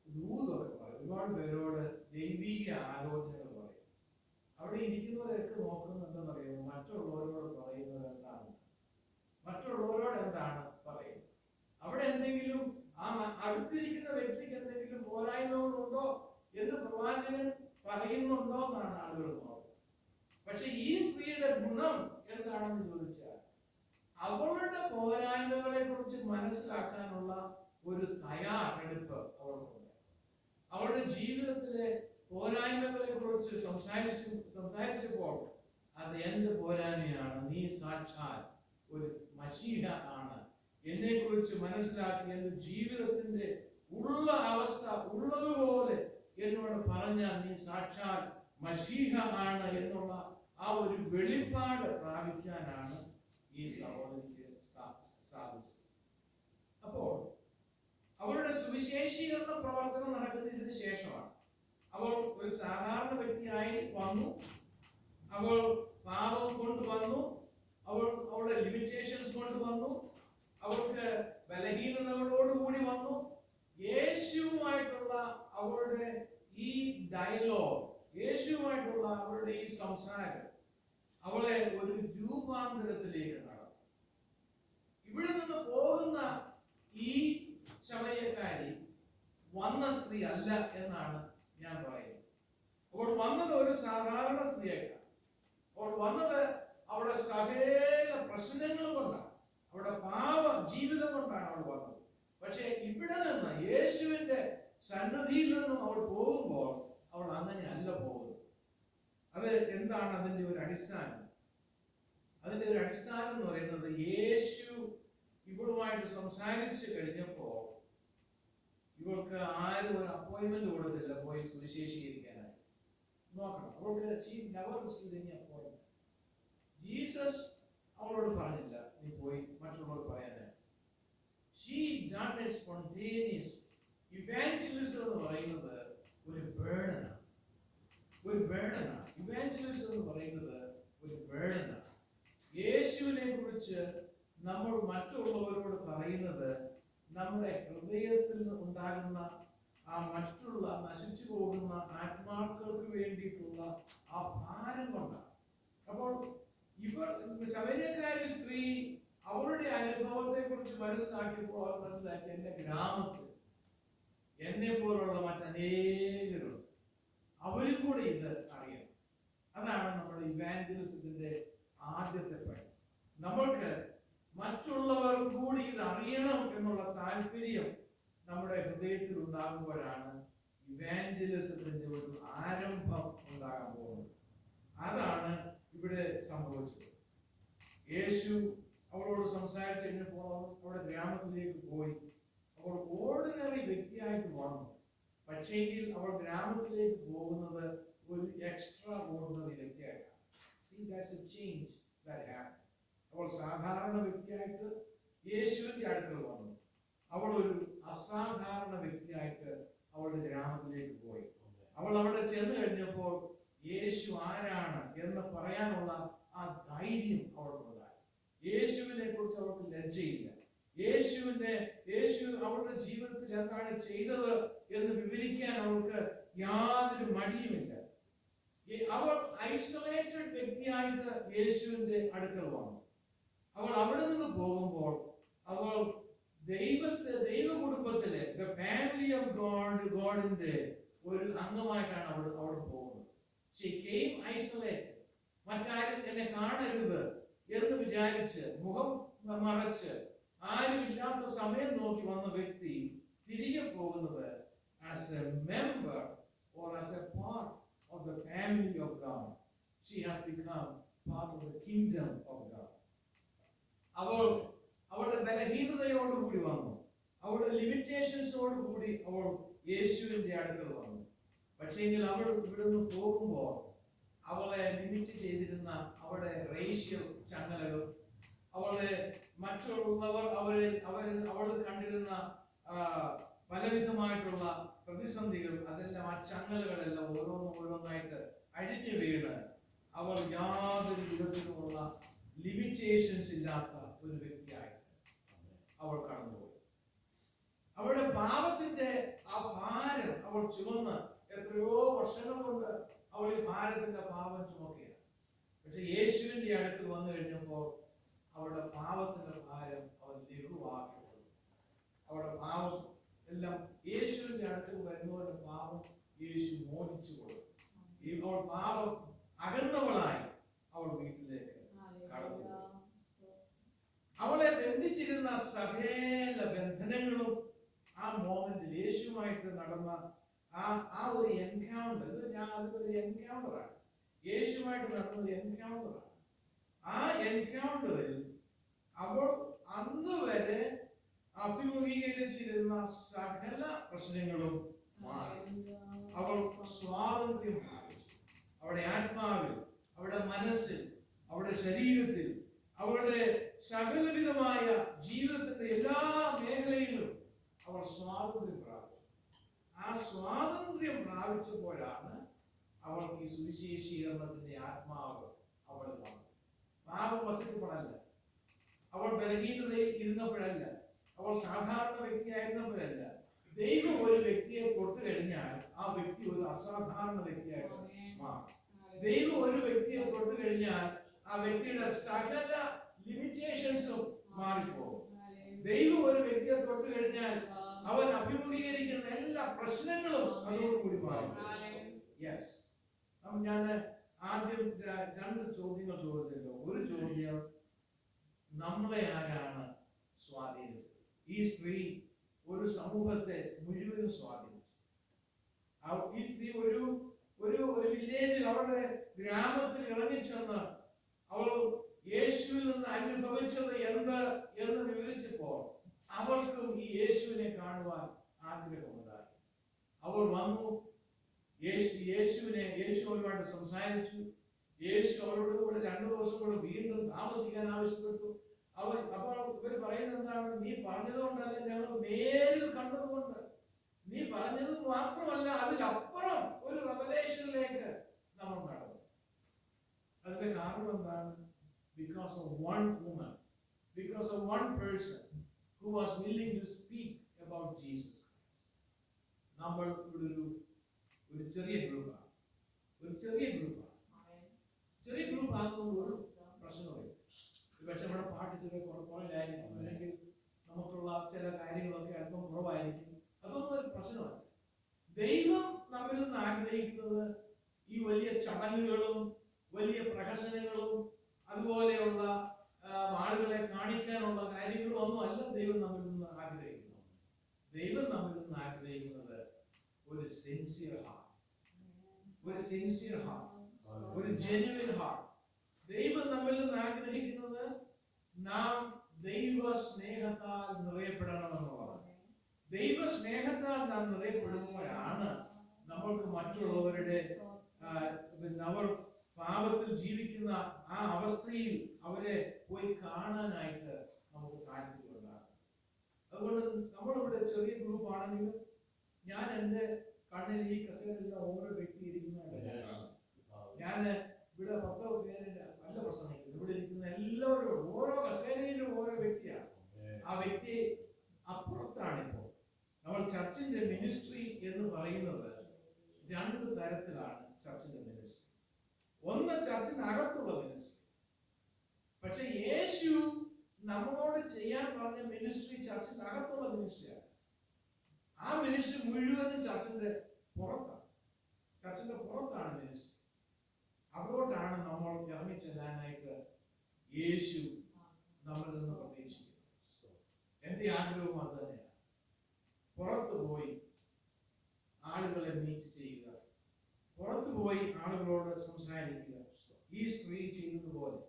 ദൂതൊക്കെ പറയും, ഒരുപാട് പേരോട് ദൈവീക ആലോചനകൾ പറയും. അവിടെ ഇരിക്കുന്നവരൊക്കെ നോക്കുന്നത് എന്താണെന്നറിയുമോ? മറ്റുള്ളവരോട് പറയുന്നത് എന്താണ്, മറ്റുള്ളവരോട് എന്താണ് പറയുന്നത്. അവിടെ എന്തെങ്കിലും ആ അടുത്തിരിക്കുന്ന വ്യക്തിക്ക് എന്തെങ്കിലും പോരായ്മകളുണ്ടോ എന്ന് പ്രവാചകൻ പറയുന്നുണ്ടോ എന്നാണ് ആളുകൾ നോക്കുന്നത്. പക്ഷെ ഈ സ്ത്രീയുടെ ഗുണം എന്താണെന്ന് ചോദിച്ചാൽ അവളുടെ പോരായ്മകളെ കുറിച്ച് മനസ്സിലാക്കാനുള്ള ഒരു തയ്യാറെടുപ്പ് അവൾക്കുണ്ട്. അവളുടെ ജീവിതത്തിലെ പോരായ്മകളെ കുറിച്ച് സംസാരിച്ചപ്പോൾ അത് എന്റെ പോരായ്മയാണ്, നീ സാക്ഷാൽ ഒരു മശീഹ ആണ്, എന്നെ കുറിച്ച് മനസ്സിലാക്കി എന്റെ ജീവിതത്തിന്റെ ഉള്ള അവസ്ഥ ഉള്ളതുപോലെ എന്നോട് പറഞ്ഞാൽ നീ സാക്ഷാൽ മശീഹ ആണ് എന്നുള്ള ആ ഒരു വെളിപ്പാട് പ്രാപിക്കാനാണ് ഈ സഹോദരിക്ക് സാധിച്ചത്. അപ്പോൾ അവരുടെ സുവിശേഷീകരണ പ്രവർത്തനം നടക്കുന്നതിന് ശേഷമാണ്. അവൾ ഒരു സാധാരണ വ്യക്തിയായി വന്നു, അവൾ പാപം കൊണ്ടുവന്നു, അവളുടെ ലിമിറ്റേഷൻസ് കൊണ്ടുവന്നു, അവൾക്ക് ബലഹീനതകളോടുകൂടി വന്നു. യേശുവുമായിട്ടുള്ള അവളുടെ ഈ ഡയലോഗ്, യേശുവുമായിട്ടുള്ള അവളുടെ ഈ സംസാരം അവളെ ഒരു രൂപാന്തരത്തിലേക്ക് നടന്നു. ഇവിടെ നിന്ന് പോകുന്ന ഈ ശമയക്കാരി വന്ന സ്ത്രീ അല്ല എന്നാണ് ഞാൻ പറയുന്നത്. അവൾ വന്നത് ഒരു സാധാരണ സ്ത്രീയേക്കാൾ. അവൾ വന്നത് അവളുടെ സകല പ്രശ്നങ്ങൾ കൊണ്ടാണ്, അവളുടെ പാപ ജീവിതം കൊണ്ടാണ് അവൾ വന്നത്. പക്ഷെ ഇവിടെ നിന്ന് യേശുവിന്റെ സന്നിധിയിൽ നിന്നും അവൾ പോകുമ്പോൾ അവൾ അങ്ങനെ അല്ല പോകുന്നത്. അത് എന്താണ് അതിന്റെ ഒരു അടിസ്ഥാനം? അതിന്റെ ഒരു അടിസ്ഥാനം എന്ന് പറയുന്നത്, യേശു ഇവളുമായിട്ട് സംസാരിച്ചു കഴിഞ്ഞപ്പോൾ ഇവൾക്ക് ആരും ഒരു അപ്പോയിന്റ്മെന്റ് കൊടുത്തില്ല പോയി സുവിശേഷീകരിക്കാനായി. നോക്കണം, അവൾക്ക് ജീസസ് അവളോട് പറഞ്ഞില്ല നീ പോയി മറ്റുള്ളവർ പറയാനായി. She done it spontaneous. Evangelism എന്ന് പറയുന്നത് ഒരു ബേർഡനാണ്, ഒരു ബേർഡനാണ്. ഇവാഞ്ചലിസം എന്ന് പറയുന്നത് ഒരു ബേർഡനാണ്. യേശുവിനെ കുറിച്ച് നമ്മൾ മറ്റുള്ളവരോട് പറയുന്നത് നമ്മുടെ ഹൃദയത്തിൽ ഉണ്ടാകുന്ന ആ മറ്റുള്ള നശിച്ചു പോകുന്ന ആത്മാക്കൾക്ക് വേണ്ടിയിട്ടുള്ള ആ ഭാരം കൊണ്ടാണ്. അപ്പോൾ ഇവർ ശമര്യക്കാരി സ്ത്രീ അവളുടെ അനുഭവത്തെ കുറിച്ച് മനസ്സിലാക്കിയപ്പോൾ അവർ മനസ്സിലാക്കി, എന്റെ ഗ്രാമത്തിൽ എന്നെ പോലുള്ള മറ്റനേകരുണ്ട്, അവരും കൂടി ഇത് അറിയണം. അതാണ് നമ്മുടെ ഇവാഞ്ചലിസത്തിന്റെ ആദ്യത്തെ പണി. നമ്മൾക്ക് മറ്റുള്ളവർ കൂടി ഇത് അറിയണം എന്നുള്ള താല്പര്യം നമ്മുടെ ഹൃദയത്തിൽ ഉണ്ടാകുമ്പോഴാണ് ഇവാഞ്ചലിസത്തിന്റെ ഒരു ആരംഭം ഉണ്ടാകാൻ പോകുന്നത്. അതാണ് ഇവിടെ സംഭവിച്ചത്. യേശു അവളോട് സംസാരിച്ചു കഴിഞ്ഞപ്പോൾ അവളുടെ ഗ്രാമത്തിലേക്ക് പോയി. അവൾ ഓർഡിനറി വ്യക്തിയായിട്ട് വന്നു. പക്ഷേങ്കിൽ അവൾ ഗ്രാമത്തിലേക്ക് പോകുന്നത് ഒരു എക്സ്ട്രാ ഓർഡിനറി വ്യക്തിയായിട്ടാണ്. See, that's a change that happened. അവൾ സാധാരണ വ്യക്തിയായിട്ട് യേശുവിന്റെ അടുക്കൽ വന്നു. അവൾ ഒരു അസാധാരണ വ്യക്തിയായിട്ട് അവളുടെ ഗ്രാമത്തിലേക്ക് പോയി. അവൾ അവിടെ ചെന്ന് കഴിഞ്ഞപ്പോൾ യേശു ആരാണ് എന്ന് പറയാനുള്ള ആ ധൈര്യം അവൾക്കുണ്ടായി. യേശുവിനെ കുറിച്ച് അവൾക്ക് ലജ്ജയില്ല. യേശു അവളുടെ ജീവിതത്തിൽ എന്താണ് ചെയ്തത് എന്ന് വിവരിക്കാൻ അവൾക്ക് യാതൊരു മടിയുമില്ല. അവൾ ഐസൊലേറ്റഡ് വ്യക്തിയായിട്ട് യേശുവിന്റെ അടുക്കൽ വന്നു. അവൾ അവിടെ നിന്ന് ദൈവ കുടുംബത്തിലെ ദ ഫാമിലി ഓഫ് ഗോഡിന്റെ ഒരു അംഗമായിട്ടാണ് അവിടെ പോകുന്നത്. She came isolated. മറ്റാരും എന്നെ കാണരുത് എന്ന് വിചാരിച്ച് മുഖം മറച്ച് ആരുമില്ലാത്ത സമയം നോക്കി വന്ന വ്യക്തി തിരികെ പോകുന്നത് as a member or as a part of the family of God. She has become part of the kingdom of God. അവളുടെ ബലഹീനതയോടുകൂടി വന്നു, അവളുടെ ലിമിറ്റേഷൻസോടുകൂടി അവൾ യേശുവിന്റെ അടുക്കൽ വന്നു. പക്ഷേങ്കിൽ അവൾ ഇവിടുന്ന് പോകുമ്പോൾ അവളെ ലിമിറ്റ് ചെയ്തിരുന്ന അവളുടെ റേഷ്യൽ ചങ്ങലകൾ, അവളെ മറ്റുള്ളവർ അവൾ കണ്ടിരുന്ന പലവിധമായിട്ടുള്ള പ്രതിസന്ധികൾ, അതെല്ലാം ആ ചങ്ങലകളെല്ലാം ഓരോന്നായിട്ട് അഴിഞ്ഞു വീണ് അവൾ യാതൊരു വിധത്തിലുമുള്ള ലിമിറ്റേഷൻസ് ഇല്ലാത്ത ഒരു വ്യക്തിയായിട്ട് അവൾ കടന്നുപോയി. അവളുടെ പാപത്തിന്റെ ആ ഭാരം അവൾ ചുമന്ന് എത്രയോ വർഷങ്ങൾ കൊണ്ട് അവൾ ഈ ഭാരത്തിന്റെ പാപം ചുമക്കുകയാണ്. പക്ഷെ യേശുവിന്റെ അടുത്ത് വന്നു കഴിഞ്ഞപ്പോൾ അവളുടെ പാപത്തിന്റെ ഭാരം അവൻ ലഘുവാക്കി. അവളുടെ പാപം എല്ലാം യേശുവിന്റെ അടുത്ത് വരുന്നവരുടെ പാപം യേശു മോചിച്ചു കൊടുത്തു. അവൾ പാപം അകന്നവളായി അവൾ വീട്ടിലേക്ക് കടന്നു. അവളെ ബന്ധിച്ചിരുന്ന സകല ബന്ധനങ്ങളും ആ മോമെന്റിൽ യേശുവുമായിട്ട് നടന്ന ആ ഒരു എൻകൗണ്ടർ, അതൊരു എൻകൗണ്ടറാണ്. യേശുവുമായിട്ട് നടന്ന ഒരു എൻകൗണ്ടറാണ്. ആ എൻകൗണ്ടറിൽ അവൾ അന്ന് വരെ അഭിമുഖീകരിച്ചിരുന്ന സകല പ്രശ്നങ്ങളും മാറി. അവൾ സ്വാതന്ത്ര്യം പ്രാപിച്ചു. അവളുടെ ആത്മാവിൽ, അവളുടെ മനസ്സിൽ, അവളുടെ ശരീരത്തിൽ, അവളുടെ സകലവിധമായ ജീവിതത്തിന്റെ എല്ലാ മേഖലയിലും അവൾ സ്വാതന്ത്ര്യം പ്രാപിച്ചു. ആ സ്വാതന്ത്ര്യം പ്രാപിച്ചപ്പോഴാണ് അവൾക്ക് ഈ സുവിശേഷീകരണത്തിന്റെ ആത്മാവ് അവളിൽ വന്നത്. പാപം വസിച്ചപ്പോഴല്ല, അവൾ ബലഹീനതയിൽ ഇരുന്നപ്പോഴല്ല, അവൾ സാധാരണ വ്യക്തിയായിരുന്നപ്പോഴല്ല. ദൈവം ഒരു വ്യക്തിയെ തൊട്ട് കഴിഞ്ഞാൽ ആ വ്യക്തി ഒരു അസാധാരണ വ്യക്തിയായിട്ട് മാറും. ദൈവം ഒരു വ്യക്തിയെ തൊട്ട് കഴിഞ്ഞാൽ ആ വ്യക്തിയുടെ സകല ലിമിറ്റേഷൻസും മാറിപ്പോകും. ദൈവം ഒരു വ്യക്തിയെ തൊട്ട് കഴിഞ്ഞാൽ അവൻ അഭിമുഖീകരിക്കുന്ന എല്ലാ പ്രശ്നങ്ങളും അതോടുകൂടി മാറും. യെസ്, ഞാൻ ആദ്യം 2 ചോദ്യങ്ങൾ ചോദിച്ചല്ലോ. ഒരു ചോദ്യം, നമ്മളെ ആരാണ് സ്വാധീനിച്ചത്? ഈ സ്ത്രീ ഒരു സമൂഹത്തെ മുഴുവനും സ്വാധീനിച്ചു. ഈ സ്ത്രീ ഒരു വില്ലേജിൽ, അവരുടെ ഗ്രാമത്തിൽ ഇറങ്ങിച്ചെന്ന് അവൾ യേശുവിൽ നിന്ന് അനുഭവിച്ചത് എന്ന് വിവരിച്ചപ്പോൾ അവർക്കും ഈ യേശുവിനെ കാണുവാൻ ആഗ്രഹമുണ്ടായി. അവർ വന്നു, യേശുവുമായിട്ട് സംസാരിച്ചു. യേശു അവരോട് കൂടെ 2 ദിവസം കൂടെ വീണ്ടും താമസിക്കാൻ ആവശ്യപ്പെട്ടു. അപ്പോൾ ഇവർ പറയുന്നത് എന്താണ്? നീ പറഞ്ഞതുകൊണ്ടല്ല, ഞങ്ങൾ നേരിൽ കണ്ടതുകൊണ്ട്. നീ പറഞ്ഞത് മാത്രമല്ല, അതിലപ്പുറം ഒരു റെവലേഷനിലേക്ക് നമ്മൾ നടന്നു. അതിന്റെ കാരണം എന്താണ്? Because of one woman, because of one person who was willing to speak about Jesus Christ. നമ്മൾ ഇവിടെ ഒരു ചെറിയ ഗ്രൂപ്പാണ്. ചെറിയ ഗ്രൂപ്പ് ആകുമ്പോൾ ഒരു പ്രശ്നമില്ല. പക്ഷെ നമ്മുടെ പാട്ട് കുറവായിരിക്കും, അല്ലെങ്കിൽ നമുക്കുള്ള ചില കാര്യങ്ങളൊക്കെ അല്പം കുറവായിരിക്കും. അതൊന്നും ഒരു പ്രശ്നമല്ല. ദൈവം നമ്മിൽ നിന്ന് ആഗ്രഹിക്കുന്നത് ഈ വലിയ ചടങ്ങുകളും വലിയ പ്രഹസനങ്ങളും അതുപോലെയുള്ള ആളുകളെ കാണിക്കാനുള്ള കാര്യങ്ങളും ഒന്നും അല്ല ദൈവം നമ്മിൽ നിന്ന് ആഗ്രഹിക്കുന്നത്. ദൈവം നമ്മിൽ നിന്ന് ആഗ്രഹിക്കുന്നത് ഒരു സിൻസിയർ ഹാർട്ട്, ഒരു ജെന്യുവൻ ഹാർട്ട്. ദൈവം നമ്മിൽ നിന്ന് ആഗ്രഹിക്കുന്നത് നാം ദൈവ സ്നേഹത്താൽ നിറയപ്പെടണമെന്നുള്ളതാണ്. ദൈവ സ്നേഹത്താൽ നാം നിറയപ്പെടുമ്പോഴാണ് നമ്മൾക്ക് മറ്റുള്ളവരുടെ അവർ പാപത്തിൽ ജീവിക്കുന്ന ആ അവസ്ഥയിൽ അവരെ പോയി കാണാനായിട്ട് നമുക്ക് താല്പര്യമുണ്ടാകും. അതുകൊണ്ട് നമ്മളിവിടെ ചെറിയ ഗ്രൂപ്പ് ആണെങ്കിലും ഞാൻ എൻ്റെ കണ്ണിൽ ഈ കസേരയിലുള്ള ഓരോ വ്യക്തി ഇരിക്കുന്നതാണ്. ഞാൻ ഇവിടെ 10 പേരില്ല നല്ല പ്രസംഗിക്കുന്നു. ഇവിടെ ഇരിക്കുന്ന എല്ലാവരും ഓരോ കസേരയിലും ഓരോ വ്യക്തിയാണ്. ആ വ്യക്തി അപ്പുറത്താണിപ്പോൾ. നമ്മൾ ചർച്ചിന്റെ മിനിസ്ട്രി എന്ന് പറയുന്നത് 2 തരത്തിലാണ്. ചർച്ചിന്റെ മിനിസ്ട്രി ഒന്ന് ചർച്ചിനകത്തുള്ള മിനിസ്ട്രി. പക്ഷെ യേശു നമ്മളോട് ചെയ്യാൻ പറഞ്ഞ മിനിസ്ട്രി ചർച്ചിന്റെ അകത്തുള്ള മിനിസ്ട്രിയാണ്. ആ മിനിസ്ട്രി മുഴുവനും ചർച്ചിന്റെ പുറത്താണ്. ചർച്ചിന്റെ പുറത്താണ് മിനിസ്ട്രി. അവിടോട്ടാണ് നമ്മൾ ഇറങ്ങി ചെല്ലാനായിട്ട് യേശു നമ്മളിൽ നിന്ന് പ്രതീക്ഷിക്കുന്നത്. എന്റെ ആഗ്രഹവും അത് തന്നെയാണ്. പുറത്തു പോയി ആളുകളെ മീറ്റ് ചെയ്യുക, പുറത്തു പോയി ആളുകളോട് സംസാരിക്കുക. ഈ സ്ത്രീ ചെയ്യുന്നത് പോലെ,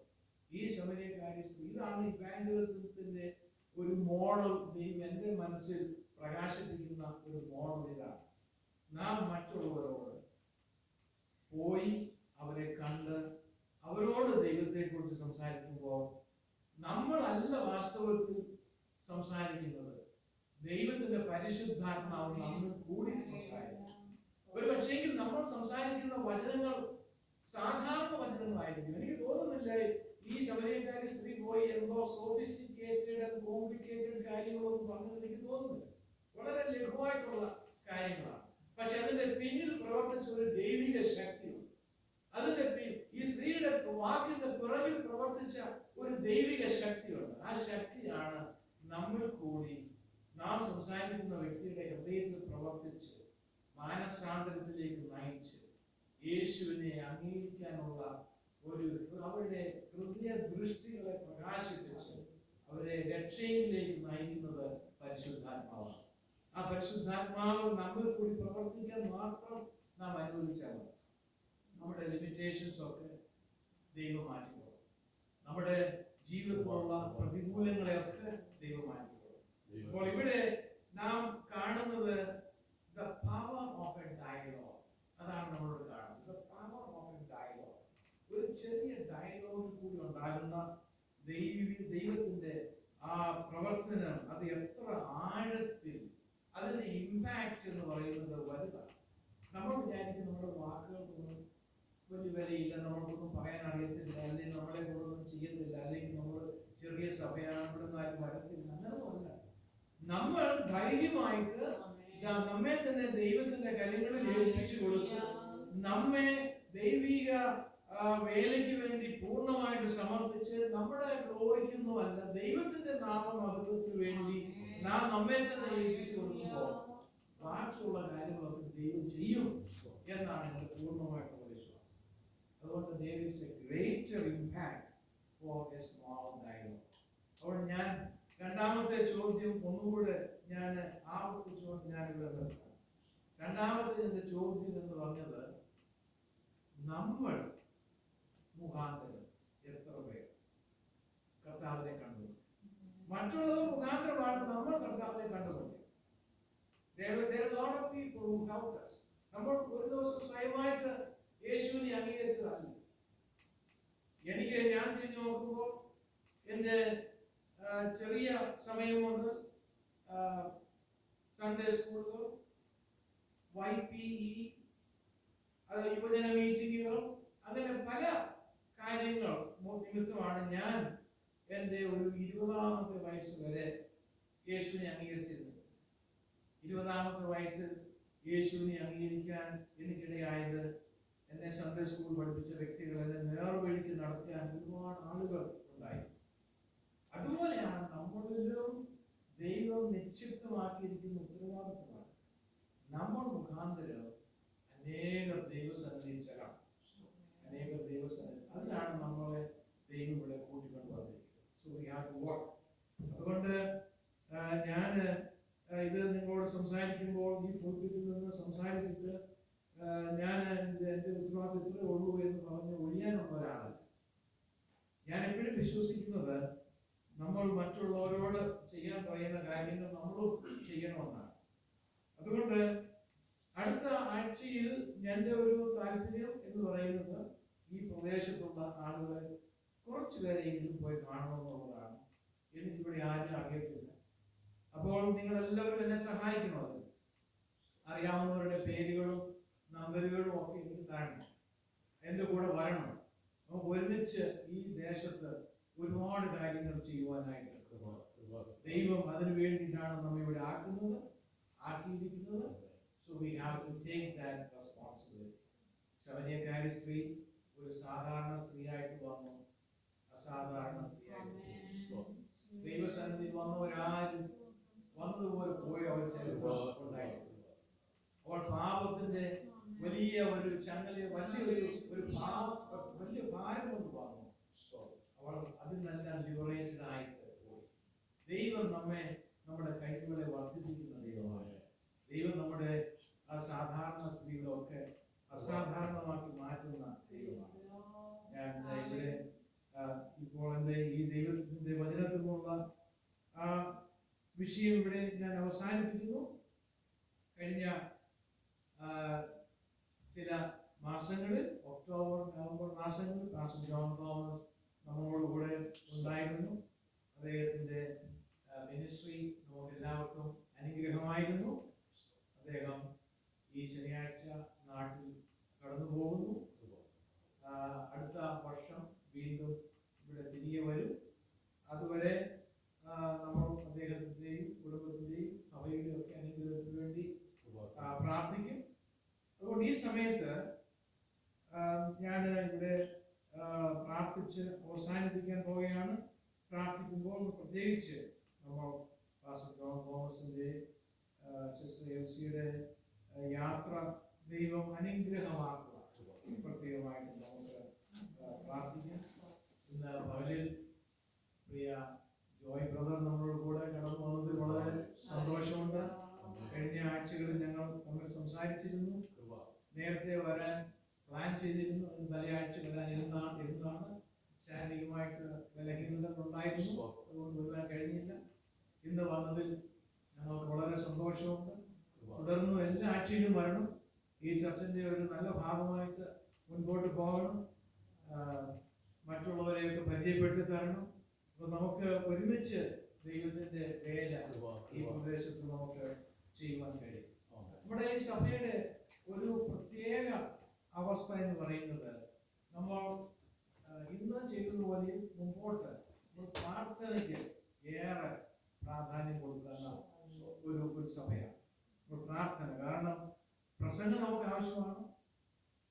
ഈ ശമരിയക്കാരി സ്ത്രീ, ഇതാണ് ഇവാഞ്ചലിസത്തിന്റെ ഒരു മോഡൽ. എന്റെ മനസ്സിൽ പ്രകാശിപ്പിക്കുന്ന ഒരു മോഡൽ ഇതാണ്. നാം മറ്റുള്ളവരോട് പോയി അവരെ കണ്ട് അവരോട് ദൈവത്തെക്കുറിച്ച് സംസാരിക്കുമ്പോൾ നമ്മളല്ല വാസ്തവത്തിൽ സംസാരിക്കുന്നത്, ദൈവത്തിന്റെ പരിശുദ്ധാത്മാവ് നമ്മൾ കൂടി സംസാരിക്കും. ഒരു പക്ഷേങ്കിൽ നമ്മൾ സംസാരിക്കുന്ന വചനങ്ങൾ സാധാരണ വചനങ്ങളായിരിക്കും. എനിക്ക് തോന്നുന്നില്ല ഈ ശമരിയക്കാരി സ്ത്രീ പോയി എന്തോ സോഫിസ്റ്റിക്കേറ്റഡ് കോംപ്ലിക്കേറ്റഡ് കാര്യങ്ങളൊന്നും പറഞ്ഞത് എനിക്ക് തോന്നുന്നില്ല. വളരെ ലഘുവായിട്ടുള്ള കാര്യങ്ങളാണ്. പക്ഷെ അതിന്റെ പിന്നിൽ പ്രവർത്തിച്ച ഒരു ദൈവിക ശക്തിയുണ്ട്. അതിന്റെ ഈ സ്ത്രീയുടെ വാക്കിന്റെ പിറകിൽ പ്രവർത്തിച്ച ഒരു ദൈവിക ശക്തിയുണ്ട്. ആ ശക്തിയാണ് നമ്മൾ കൂടി നാം സംസാരിക്കുന്ന വ്യക്തിയുടെ ഹൃദയത്തിൽ പ്രവർത്തിച്ച് മാനസാന്തരത്തിലേക്ക് നയിച്ച് യേശുവിനെ അംഗീകരിക്കാനുള്ള ഒരു അവരുടെ ഹൃദയ ദൃഷ്ടികളെ പ്രകാശിപ്പിച്ച് അവരെ രക്ഷയിലേക്ക് നയിക്കുന്നത് പരിശുദ്ധാത്മാവാണ്. ആ പരിശുദ്ധാത്മാവ് നമ്മൾ കൂടി പ്രവർത്തിക്കാൻ മാത്രം നാം അനുവദിച്ചാൽ മതി. നമ്മുടെ ലിമിറ്റേഷൻസ് ഒക്കെ ദൈവം മാറ്റിക്കൊള്ളും. നമ്മുടെ ജീവിതത്തിലുള്ള പ്രതികൂലങ്ങളെയൊക്കെ ദൈവം മാറ്റിക്കൊള്ളും. അപ്പോൾ ഇവിടെ നാം കാണുന്നത് the power of a dialogue. അതാണ് നമ്മളോട് കാണുന്നത്. the power of a dialogue. ഒരു ചെറിയ ഡയലോഗ് കൂടി ഉണ്ടാകുന്ന ദൈവത്തിന്റെ ആ പ്രവർത്തനം അത് എത്ര ആഴത്തിൽ, അതിന്റെ ഇമ്പാക്ട് എന്ന് പറയുന്നത് വലുതാണ്. നമ്മൾ വിചാരിക്കും നമ്മുടെ വാക്കുകൾക്കൊന്നും വലിയ വിലയില്ല, നമ്മൾക്കൊന്നും പറയാൻ അറിയത്തില്ല, അല്ലെങ്കിൽ നമ്മളെ കൊണ്ടൊന്നും ചെയ്യത്തില്ല, അല്ലെങ്കിൽ നമ്മൾ ചെറിയ സഭയാണ്, ഇവിടെ നിന്ന് ആരും വരത്തില്ല. അങ്ങനെയൊന്നുമല്ല. നമ്മൾ ധൈര്യമായിട്ട് നമ്മെ തന്നെ ദൈവത്തിന്റെ കരങ്ങളിൽ ഏൽപ്പിച്ചു കൊടുത്ത് നമ്മെ ദൈവിക വേലയ്ക്ക് വേണ്ടി പൂർണ്ണമായിട്ട് സമർപ്പിച്ച് നമ്മുടെ ഗ്ലോറിക്കൊന്നുമല്ല, ദൈവത്തിന്റെ നാമമഹത്വത്തിന് വേണ്ടി നാം നമ്മെ തന്നെ ഏൽപ്പിച്ചു കൊടുക്കുമ്പോൾ ബാക്കിയുള്ള കാര്യങ്ങളൊക്കെ ദൈവം ചെയ്യും എന്നാണ് എൻ്റെ പൂർണ്ണമായിട്ടുള്ള വിശ്വാസം. അതുകൊണ്ട് there is a greater impact for a small dialogue. അപ്പോൾ ഞാൻ രണ്ടാമത്തെ ചോദ്യം ഒന്നുകൂടെ ഞാൻ ആവർത്തിച്ചുകൊണ്ട് ഞാനിവിടെ നിർത്താം. രണ്ടാമത്തെ എൻ്റെ ചോദ്യം എന്ന് പറഞ്ഞത്, നമ്മൾ മുഖാന്തരം എത്ര പേർ കർത്താവിനെ കണ്ടു? മറ്റുള്ളവർ മുഖാന്തരമാണ് നമ്മൾ കർത്താവിനെ കണ്ടുകൊണ്ടത്. There are a lot of people who helped us. നമ്മൾ ഒരു ദിവസം സ്വയമായിട്ട് യേശുവിനെ അംഗീകരിച്ചതല്ല. ഞാൻ തിരിഞ്ഞു നോക്കുമ്പോൾ എൻ്റെ ചെറിയ സമയം കൊണ്ട് സൺഡേ സ്കൂളുകൾ, YPE, യുവജന മീറ്റിങ്ങുകൾ, അങ്ങനെ പല കാര്യങ്ങൾ നിമിത്തമാണ് ഞാൻ എൻ്റെ ഒരു 20-ാമത്തെ വയസ്സ് വരെ യേശുവിനെ അംഗീകരിച്ചിരുന്നത്. 20-ാമത്തെ വയസ്സിൽ യേശുവിനെ അംഗീകരിക്കാൻ എനിക്കിടയായത് എന്നെ സൺഡേ സ്കൂൾ പഠിപ്പിച്ച വ്യക്തികൾ, എന്നെ നേർവഴിക്ക് നടത്താൻ ഒരുപാട് ആളുകൾ ഉണ്ടായി. അതുപോലെയാണ് നമ്മളിലും ദൈവം നിക്ഷിപ്തമാക്കിയിരിക്കുന്ന ഉത്തരവാദിത്തമാണ്. നമ്മൾ മുഖാന്തരം അനേകം ദൈവസന്നിധി ചെല്ലാം, അനേകം ദൈവസന്നിധി, അതിലാണ് നമ്മളെ ദൈവം ഇവിടെ കൂട്ടിക്കൊണ്ട് വന്നിരിക്കുന്നത്. So we have to work. അതുകൊണ്ട് ഞാൻ ഇത് നിങ്ങളോട് സംസാരിക്കുമ്പോൾ ഈ പുൽപ്പിറ്റിൽ നിന്ന് സംസാരിച്ചിട്ട് ഞാൻ എൻ്റെ ഉത്തരവാദിത്തം ഇത്രേ ഉള്ളൂ എന്ന് പറഞ്ഞ് ഒഴിയാനുള്ള ഒരാളല്ല. ഞാൻ എപ്പോഴും വിശ്വസിക്കുന്നത് നമ്മൾ മറ്റുള്ളവരോട് ചെയ്യാൻ പറയുന്ന കാര്യങ്ങൾ നമ്മളും ചെയ്യണമെന്നാണ്. അതുകൊണ്ട് അടുത്ത ആഴ്ചയിൽ എൻ്റെ ഒരു താല്പര്യം എന്ന് പറയുന്നത് ഈ പ്രദേശത്തുള്ള ആളുകളെ കുറച്ചു പേരെങ്കിലും പോയി കാണണമെന്നുള്ളതാണ്. എനിക്കിവിടെ ആരും അറിയത്തില്ല. അപ്പോൾ നിങ്ങളെല്ലാവരും എന്നെ സഹായിക്കണം. അതിൽ അറിയാവുന്നവരുടെ പേരുകളും നമ്പറുകളും ഒക്കെ എനിക്ക് തരണം, എൻ്റെ കൂടെ വരണം. നമുക്ക് ഒരുമിച്ച് ഈ ദേശത്ത് ഒരുപാട് കാര്യങ്ങൾ ചെയ്യുവാനായിട്ട് ദൈവം അതിനു വേണ്ടിയിട്ടാണ് നമ്മെ ഇവിടെ ആക്കിയിരിക്കുന്നത്. So we have to take that responsibility. ശമരിയക്കാരി സ്ത്രീ ഒരു സാധാരണ സ്ത്രീയായിട്ട് വന്നു, അസാധാരണ സ്ത്രീയായിട്ട്. ദൈവസന്നിധിയിൽ വന്നവരാരും വന്നതുപോലെ പോയ ഒരു ചരിത്രം ഉണ്ടായിട്ടുണ്ട്. അവൾ പാപത്തിന്റെ വലിയ ഒരു ചങ്ങല, വലിയ ഭാരം കൊണ്ട് വന്നു. അവൾ അതിൽ നിന്നെല്ലാം ലിബറേറ്റഡ് ആയിട്ട് പോയി. ദൈവം നമ്മുടെ കഴിവുകളെ വർദ്ധിപ്പിക്കുന്ന ദൈവമാണ്. ദൈവം നമ്മുടെ അസാധാരണ സ്ഥിതികളൊക്കെ അസാധാരണമാക്കി മാറ്റുന്ന ദൈവമാണ്. ഞാൻ ഇവിടെ ഇപ്പോൾ എൻ്റെ ഈ ദൈവത്തിന്റെ വചനത്തിലുള്ള വിഷയം ഇവിടെ ഞാൻ അവസാനിപ്പിക്കുന്നു. കഴിഞ്ഞ ചില മാസങ്ങളിൽ, ഒക്ടോബർ നവംബർ മാസങ്ങളിൽ പാസ്റ്റർ ജോൺ തോമസ് നമ്മളോട് കൂടെ ഉണ്ടായിരുന്നു. അദ്ദേഹത്തിന്റെ മിനിസ്ട്രി നമുക്ക് എല്ലാവർക്കും അനുഗ്രഹമായിരുന്നു. അദ്ദേഹം ഈ ശനിയാഴ്ച നാട്ടിൽ കടന്നു പോകുന്നു. അടുത്ത വർഷം വീണ്ടും ഇവിടെ തിരികെ വരും. അതുവരെ നമ്മൾ അദ്ദേഹത്തിന്റെയും കുടുംബത്തിന്റെയും സഭയുടെയും ഒക്കെ അനുഗ്രഹത്തിന് വേണ്ടി പ്രാർത്ഥിക്കും. അതുകൊണ്ട് ഈ സമയത്ത് ഞാൻ ഇവിടെ പ്രാർത്ഥിച്ച് അവസാനിപ്പിക്കാൻ പോവുകയാണ്. പ്രാർത്ഥിക്കുമ്പോൾ പ്രത്യേകിച്ച് നമ്മൾ പാസ്റ്റർ ജോൺ തോമസിന്റെ സിസ്റ്റർ എൽസിയുടെ യാത്ര ദൈവം അനുഗ്രഹമാക്കുക പ്രത്യേകമായിട്ട് നമുക്ക് പ്രാർത്ഥിക്കാം. ഇന്ന് പകലിൽ പ്രിയ ജോയ് ബ്രദർ നമ്മളോട് കൂടെ കടന്നു വന്നതിൽ വളരെ സന്തോഷമുണ്ട്. കഴിഞ്ഞ ആഴ്ചകളിൽ ഞങ്ങൾ തമ്മിൽ സംസാരിച്ചിരുന്നു. നേരത്തെ വരാൻ പ്ലാൻ ചെയ്തിരുന്നു. തലയാഴ്ച വരാൻ ഇരുന്നാണ്. ശാരീരികമായിട്ട് ബലഹീനതകളുണ്ടായിരുന്നു, അതുകൊണ്ട് വരാൻ കഴിഞ്ഞില്ല. ഇന്ന് വന്നതിൽ ഞങ്ങൾക്ക് വളരെ സന്തോഷമുണ്ട്. തുടർന്നും എല്ലാ ആഴ്ചയിലും വരണം. ഈ ചർച്ചിന്റെ ഒരു നല്ല ഭാഗമായിട്ട് മുൻപോട്ട് പോകണം. മറ്റുള്ളവരെയൊക്കെ പരിചയപ്പെടുത്തി തരണം. അപ്പൊ നമുക്ക് ഒരുമിച്ച് ദൈവത്തിന്റെ വേല ഈ പ്രദേശത്ത് നമുക്ക് ചെയ്യുവാൻ കഴിയും. നമ്മുടെ ഈ സഭയുടെ ഒരു പ്രത്യേക അവസ്ഥ എന്ന് പറയുന്നത്, നമ്മൾ ഇന്ന് ചെയ്തതുപോലെ മുമ്പോട്ട് പ്രാർത്ഥനയ്ക്ക് ഏറെ പ്രാധാന്യം കൊടുക്കുന്ന ഒരു സഭയാണ് പ്രാർത്ഥന. കാരണം പ്രസംഗം നമുക്ക് ആവശ്യമാണ്,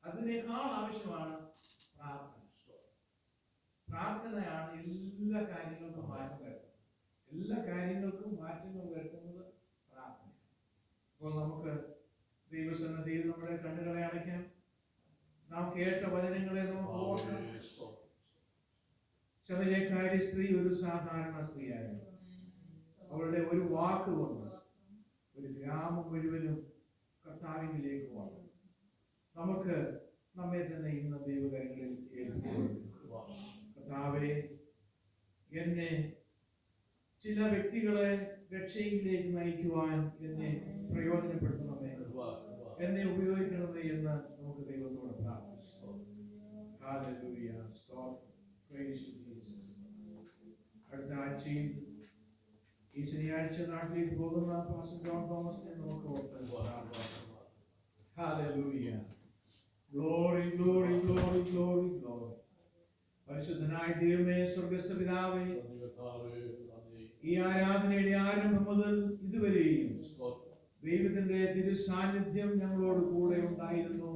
അതിനേക്കാൾ ആവശ്യമാണ് പ്രാർത്ഥന. പ്രാർത്ഥനയാണ് എല്ലാ കാര്യങ്ങൾക്കും മാറ്റം വരുത്തുന്നത്. എല്ലാ കാര്യങ്ങൾക്കും മാറ്റങ്ങൾ വരുത്തുന്നത് പ്രാർത്ഥനയാണ്. അപ്പോൾ നമുക്ക് ദൈവസന്നിധിയിൽ നമ്മുടെ കണ്ണുകളെ അടയ്ക്കാം. നാം കേട്ട വചനങ്ങളെ നമുക്ക് ഓർക്കണം. ശമരിയക്കാരി സ്ത്രീ ഒരു സാധാരണ സ്ത്രീയായിരുന്നു. അവളുടെ ഒരു വാക്കുകൊണ്ട് ഒരു ഗ്രാമം മുഴുവനും കർത്താവിലേക്ക് വന്നു. നമുക്ക് നമ്മെ തന്നെ ഇന്ന് ദൈവകരങ്ങളിൽ ഏൽപ്പിക്കുന്നു. കർത്താവേ, എന്നെ ചില വ്യക്തികളെ രക്ഷയിലേക്ക് നയിക്കുവാൻ എന്നെ പ്രയോജനപ്പെടുത്തണമേ, എന്നെ ഉപയോഗിക്കണമേ എന്ന് നമുക്ക് ദൈവത്തോട് പ്രാർത്ഥിക്കാം. ഹല്ലേലൂയ, സ്തോത്രം, പ്രൈസ് ജീസസ്. അടുത്ത ആഴ്ചയിൽ ഈ ശനിയാഴ്ച നാട്ടിലേക്ക് പോകുന്ന പാസ്റ്റർ ജോൺ തോമസിനെ നമുക്ക് ഓർക്കാം. Hallelujah, glory glory glory glory glory. പരിശുദ്ധനായ ദൈവമേ, സ്വർഗ്ഗസ്ഥ പിതാവേ, ഈ ആരാധനയുടെ ആരംഭം മുതൽ ഇതുവരെയും ദൈവത്തിന്റെ തിരു സാന്നിധ്യം ഞങ്ങളോട് കൂടെ ഉണ്ടായിരുന്നു.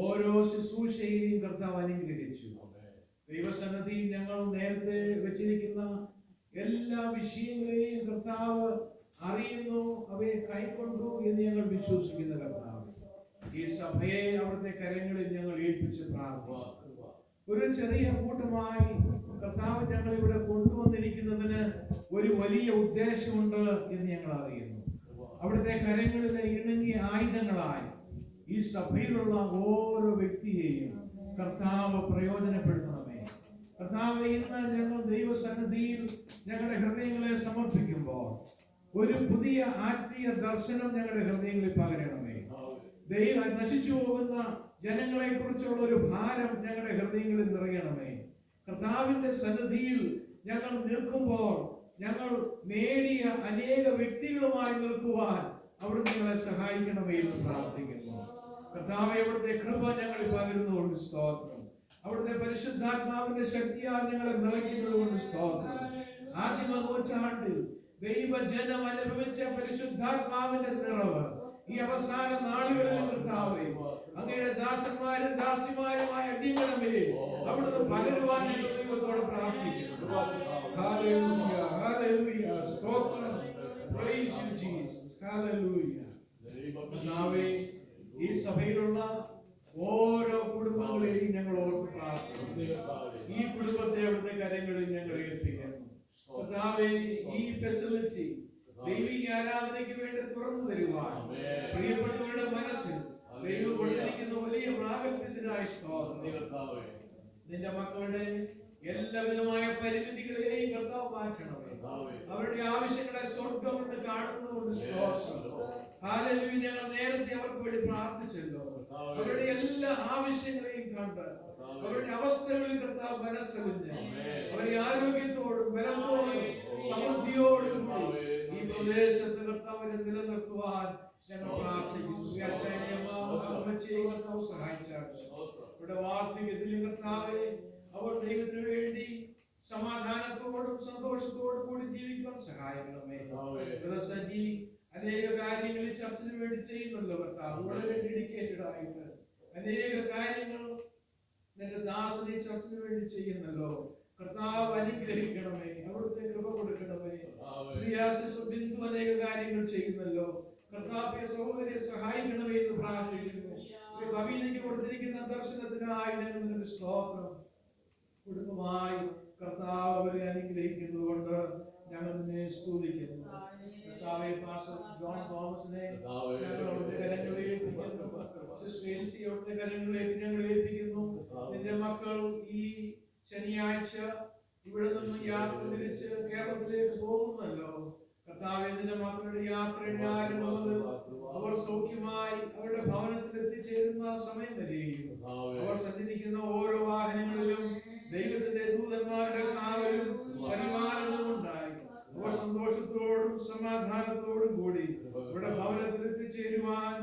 ഓരോ ശുശ്രൂഷയെയും കർത്താവ് അനുഗ്രഹിച്ചു. ദൈവസന്നിധിയിൽ ഞങ്ങൾ നേരത്തെ വെച്ചിരിക്കുന്ന എല്ലാ വിഷയങ്ങളെയും കർത്താവ് അറിയുന്നു, അവയെ കൈക്കൊണ്ടു എന്ന് ഞങ്ങൾ വിശ്വസിക്കുന്ന കർത്താവ്, ഈ സഭയെ അവിടുത്തെ കരങ്ങളിൽ ഞങ്ങൾ ഏൽപ്പിച്ച് പ്രാർത്ഥിക്കുന്നു. ഒരു ചെറിയ കൂട്ടമായി കർത്താവ് ഞങ്ങൾ ഇവിടെ കൊണ്ടുവന്നിരിക്കുന്നതിന് ഒരു വലിയ ഉദ്ദേശമുണ്ട് എന്ന് ഞങ്ങൾ അറിയുന്നു. അവിടുത്തെ കരങ്ങളിലെ ഇണങ്ങിയ ആയുധങ്ങളായി ഈ സഭയിലുള്ള ഓരോ വ്യക്തിയെയും കർത്താവ് പ്രയോജനപ്പെടുത്തണമേ. കർത്താവ്, ഇന്ന് ഞങ്ങൾ ദൈവസന്നിധിയിൽ ഞങ്ങളുടെ ഹൃദയങ്ങളെ സമർപ്പിക്കുമ്പോൾ ഒരു പുതിയ ആത്മീയ ദർശനം ഞങ്ങളുടെ ഹൃദയങ്ങളിൽ പകരണമേ. നശിച്ചു പോകുന്ന ജനങ്ങളെ കുറിച്ചുള്ള ഒരു ഭാരം ഞങ്ങളുടെ ഹൃദയങ്ങളിൽ നിറയണമേ. കർത്താവിന്റെ സന്നിധിയിൽ ഞങ്ങൾ നിൽക്കുമ്പോൾ ഞങ്ങൾ നേടിയ അനേക വ്യക്തികളുമായി നിൽക്കുവാൻ അവിടുന്ന് ഞങ്ങളെ സഹായിക്കണമേ എന്ന് പ്രാർത്ഥിക്കുന്നു. കർത്താവേ, അവിടുത്തെ കൃപ ഞങ്ങളിൽ പകരുന്നതുകൊണ്ട് സ്തോത്രം. അവിടുത്തെ പരിശുദ്ധാത്മാവിന്റെ ശക്തിയാൽ ഞങ്ങളെ നിറയ്ക്കുന്നതുകൊണ്ട് സ്തോത്രം. ആദിമ നൂറ്റാണ്ടിൽ ദൈവജനം അനുഭവിച്ച പരിശുദ്ധാത്മാവിന്റെ നിറവ് ഈ അവസാന നാളുകളിൽ കർത്താവേ, അങ്ങയുടെ ദാസന്മാരും ദാസിമാരുമായ അടിയങ്ങളുടെ മേൽ അവിടുന്ന് പകരുവാൻ ഞങ്ങൾ ദൈവത്തോട് പ്രാർത്ഥിക്കുന്നു. ഹല്ലേലൂയ. ഈ സഭയിലുള്ള ഓരോ കുടുംബങ്ങളെയും ഞങ്ങൾ ഓർത്ത് പ്രാർത്ഥിക്കുന്നു. ഈ കുടുംബത്തെ അവിടുത്തെ കരങ്ങളിൽ ഞങ്ങൾ ഏൽപ്പിക്കുന്നു. കർത്താവേ, ഈ ഫെസിലിറ്റി ദൈവിക ആരാധനയ്ക്ക് വേണ്ടി തുറന്നു തരുവാൻ പ്രിയപ്പെട്ടവരുടെ മനസ്സിൽ ദൈവം കൊടുത്തിരിക്കുന്ന വലിയ പ്രാഗൽഭ്യത്തിനായി സ്തോത്രം. നിന്റെ മക്കളുടെ എല്ലാവിധമായ പരിമിതികളെയും കർത്താവ് മാറ്റണമേ. അവരുടെ ആവശ്യങ്ങളെ സ്വർഗം എന്ന് കാണുന്നതുകൊണ്ട് സ്തോത്രം. ഹല്ലേലൂയ. ഞങ്ങൾ നേരത്തെ അവർക്ക് വേണ്ടി പ്രാർത്ഥിച്ചല്ലോ. അവരുടെ എല്ലാ ആവശ്യങ്ങളെയും കണ്ട് അവരുടെ അവസ്ഥകളിൽ കർത്താവ് മനസ്സറിഞ്ഞ് അവരെ ആരോഗ്യത്തോടും ബലത്തോടും സമൃദ്ധിയോടും കൂടി ഈ പ്രദേശത്ത് കർത്താവിനെ നിലനിർത്തുവാൻ ഞങ്ങൾ പ്രാർത്ഥിക്കുന്നു. കർത്താവ് സഹായിച്ചാട്ടെ. ഇവിടെ വാർദ്ധക്യത്തിൽ കർത്താവെ അവർ ദൈവത്തിന് വേണ്ടി സമാധാനത്തോടും സന്തോഷത്തോടും കൂടി ജീവിക്കാൻ സഹായിക്കണമേ. സജി അനേക കാര്യങ്ങൾ ചർച്ചിന് വേണ്ടി ചെയ്യുന്നല്ലോ കർത്താവ്. വളരെ ഡെഡിക്കേറ്റഡ് ആയിട്ട് അനേക കാര്യങ്ങൾ നിന്റെ ദാസനെ ചർച്ചിന് വേണ്ടി ചെയ്യുന്നല്ലോ കർത്താവ്. അനുഗ്രഹിക്കണമേ, അവിടുത്തെ കൃപ കൊടുക്കണമേ. ബിന്ദു അനേക കാര്യങ്ങൾ ചെയ്യുന്നല്ലോ കർത്താവ്. സഹോദരിയെ സഹായിക്കണമേ എന്ന് പ്രാർത്ഥിക്കുന്നു. ഭവിയിലേക്ക് കൊടുത്തിരിക്കുന്ന ദർശനത്തിനായി ഞങ്ങൾ നിന്റെ സ്തോത്രം. കുടുംബമായി കർത്താവ് അവരെ അനുഗ്രഹിക്കുന്നത് കൊണ്ട് ഞങ്ങൾ നിന്നെ സ്തുതിക്കുന്നു. ജോൺ തോമസിനെ ഞങ്ങളുടെ കരങ്ങളിൽ ഏൽപ്പിക്കുന്നു. സിസ്റ്റർ എൽസി അവിടുത്തെ കരങ്ങളിലേക്ക് ഞങ്ങൾ ഏൽപ്പിക്കുന്നു. നിന്റെ മക്കൾ ഈ ശനിയാഴ്ച ഇവിടെ നിന്ന് യാത്ര തിരിച്ച് കേരളത്തിലേക്ക് പോകുന്നല്ലോ കർത്താവേ. നിന്റെ മക്കളുടെ യാത്രയുടെ ആരംഭം മുതൽ അവർ സൗഖ്യമായി അവരുടെ ഭവനത്തിൽ എത്തിച്ചേരുന്ന സമയം വരെയും അവർ സഞ്ചരിക്കുന്ന ഓരോ വാഹനങ്ങളിലും ദൈവത്തിന്റെ ദൂതന്മാരുടെ കാവലും പരിപാലനവും ഉണ്ടായി അവർ സന്തോഷത്തോടും സമാധാനത്തോടും കൂടി ഇവിടെ ഭവനത്തിൽ എത്തിച്ചേരുവാൻ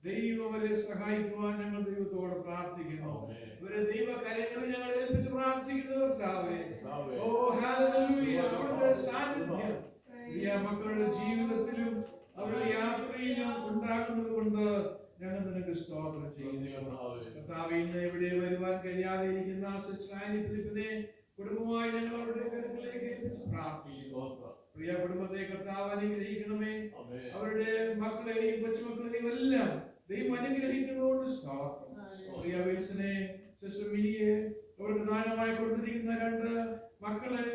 ദൈവം അവരെ സഹായിക്കുവാൻ ഞങ്ങൾ ദൈവത്തോട് പ്രാർത്ഥിക്കുന്നു. ഇവരെ ദൈവ കരങ്ങളിൽ ഞങ്ങൾ ഏൽപ്പിച്ച് പ്രാർത്ഥിക്കുന്നു കർത്താവേ. ഓ ഹല്ലേലൂയ. അവിടുത്തെ സാന്നിധ്യം പ്രിയ മക്കളുടെ ജീവിതത്തിലും അവരുടെ യാത്രയിലും ഉണ്ടാകുന്നത് കൊണ്ട് ഞങ്ങൾ നിനക്ക് സ്തോത്രം ചെയ്യുന്നു കർത്താവേ. ഇന്ന് ഇവിടെ വരുവാൻ കഴിയാതെ ഇരിക്കുന്ന സിസ്റ്റർ ആനി ഫിലിപ്പിനെ കുടുംബമായി ഞങ്ങൾ അവരുടെ കരങ്ങളിലേക്ക് ഏൽപ്പിച്ച് പ്രാർത്ഥിക്കുന്നു. പ്രിയ കുടുംബത്തെ കർത്താവ് അനുഗ്രഹിക്കണമേ. അവരുടെ മക്കളെയും കൊച്ചുമക്കളെയും എല്ലാം ദൈവം അനുഗ്രഹിക്കുന്നതുകൊണ്ട് സ്തോത്രം. പ്രിയ വിൽസനെ, സിസ്റ്റർ മിനിയെ, അവർക്ക് ദാനമായി കൊടുത്തിരിക്കുന്ന 2 മക്കളെ,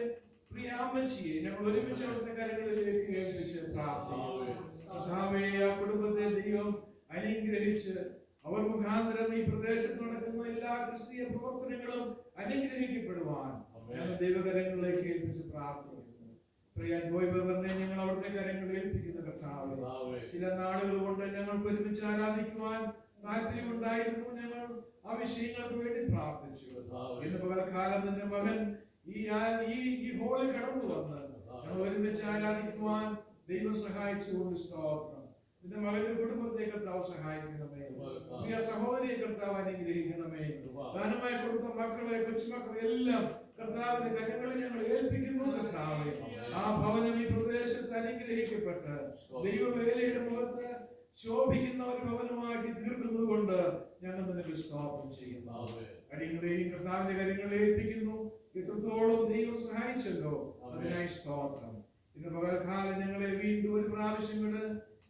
പ്രിയ അമ്മച്ചിയെ ഞങ്ങൾ ഒരുമിച്ച് അവിടുത്തെ കരങ്ങളിലേക്ക് ഏൽപ്പിച്ച് പ്രാർത്ഥിക്കുന്നു. കർത്താവേ, ആ കുടുംബത്തെ ദൈവം അനുഗ്രഹിച്ച് അവർ മുഖാന്തരം ഈ പ്രദേശത്ത് നടക്കുന്ന എല്ലാ ക്രിസ്തീയ പ്രവർത്തനങ്ങളും അനുഗ്രഹിക്കപ്പെടുവാൻ ഞങ്ങൾ ദൈവകരങ്ങളിലേക്ക് ഏൽപ്പിച്ച് പ്രാർത്ഥിക്കുന്നു. പ്രിയ ജോയ് ബ്രദറിനെ ഞങ്ങൾ അവിടുത്തെ കരങ്ങളിൽ ഏൽപ്പിക്കുന്ന കർത്താവേ, ചില നാളുകൾ കൊണ്ട് ഞങ്ങൾക്ക് ഒരുമിച്ച് ആരാധിക്കുവാൻ താല്പര്യമുണ്ടായിരുന്നു. ഞങ്ങൾ ആ വിഷയങ്ങൾക്ക് വേണ്ടി പ്രാർത്ഥിച്ചു. ഇന്ന് പകൽക്കാലം നിന്റെ മകൻ ഈ ഹോളിൽ കടന്നു വന്ന് ഞങ്ങൾ ഒരുമിച്ച് ആരാധിക്കുവാൻ ദൈവം സഹായിച്ചുകൊണ്ട് സ്തോത്രം. നിന്റെ മകന്റെ കുടുംബത്തെ കർത്താവ് സഹായിക്കണമേ. പ്രിയ സഹോദരിയെ കർത്താവ് അനുഗ്രഹിക്കണമേ. ദാനമായി കൊടുത്ത മക്കളെ, കൊച്ചുമക്കളെ എല്ലാം കർത്താവിന്റെ കരങ്ങളിൽ ഞങ്ങൾ ഏൽപ്പിക്കുന്നു കർത്താവേ. ആ ഭവനം ഈ പ്രദേശത്ത് അനുഗ്രഹിക്കപ്പെട്ട് ദൈവവേലയുടെ മുഖത്ത് ശോഭിക്കുന്ന ഒരു ഭവനമാക്കി തീർക്കുന്നത് കൊണ്ട് ഞങ്ങൾ നിനക്ക് സ്തോത്രം ചെയ്യുന്നു. അടിയങ്ങളെയും കർത്താവിന്റെ കരങ്ങളിൽ ഏൽപ്പിക്കുന്നു. ഇത്രത്തോളം ദൈവം സഹായിച്ചല്ലോ, അതിനായി സ്തോത്രം. ഇന്ന് പകൽക്കാലം ഞങ്ങളെ വീണ്ടും ഒരു പ്രാവശ്യം കൂടെ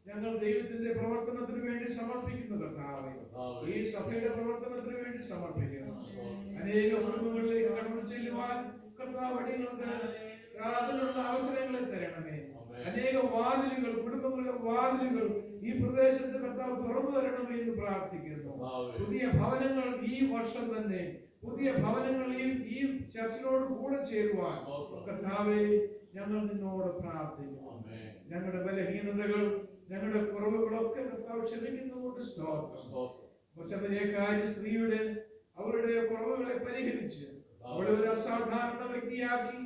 ഞങ്ങൾ ദൈവത്തിന്റെ പ്രവർത്തനത്തിന് വേണ്ടി സമർപ്പിക്കുന്നു കർത്താവേ. ഈ സഭയുടെ പ്രവർത്തനത്തിന് വേണ്ടി സമർപ്പിക്കുന്നു. അനേക കുടുംബങ്ങളിലേക്ക് കടന്നു ചെല്ലുവാൻ കർത്താവ് അടിയങ്ങൾക്ക് അതിനുള്ള അവസരങ്ങളെ തരണമേ. അനേക വാതിലുകൾ, കുടുംബങ്ങളുടെ വാതിലുകൾ ഈ പ്രദേശത്ത് കർത്താവ് തുറന്നു തരണമേ എന്ന് പ്രാർത്ഥിക്കുന്നു. പുതിയ ഭവനങ്ങൾ ഈ വർഷം തന്നെ, പുതിയ ഭവനങ്ങളിൽ ഈ ചർച്ചിനോട് കൂടെ ചേരുവാൻ കർത്താവേ ഞങ്ങൾ നിന്നോട് പ്രാർത്ഥിക്കുന്നു. ഞങ്ങളുടെ ബലഹീനതകൾ, ഞങ്ങളുടെ കുറവുകളൊക്കെ കർത്താവ് ക്ഷമിക്കുന്നതുകൊണ്ട് സ്തോത്രം. ശമരിയക്കാരി സ്ത്രീയുടെ അവരുടെ കുറവുകളെ പരിഹരിച്ച് അവളെ ഒരു അസാധാരണ വ്യക്തിയാക്കി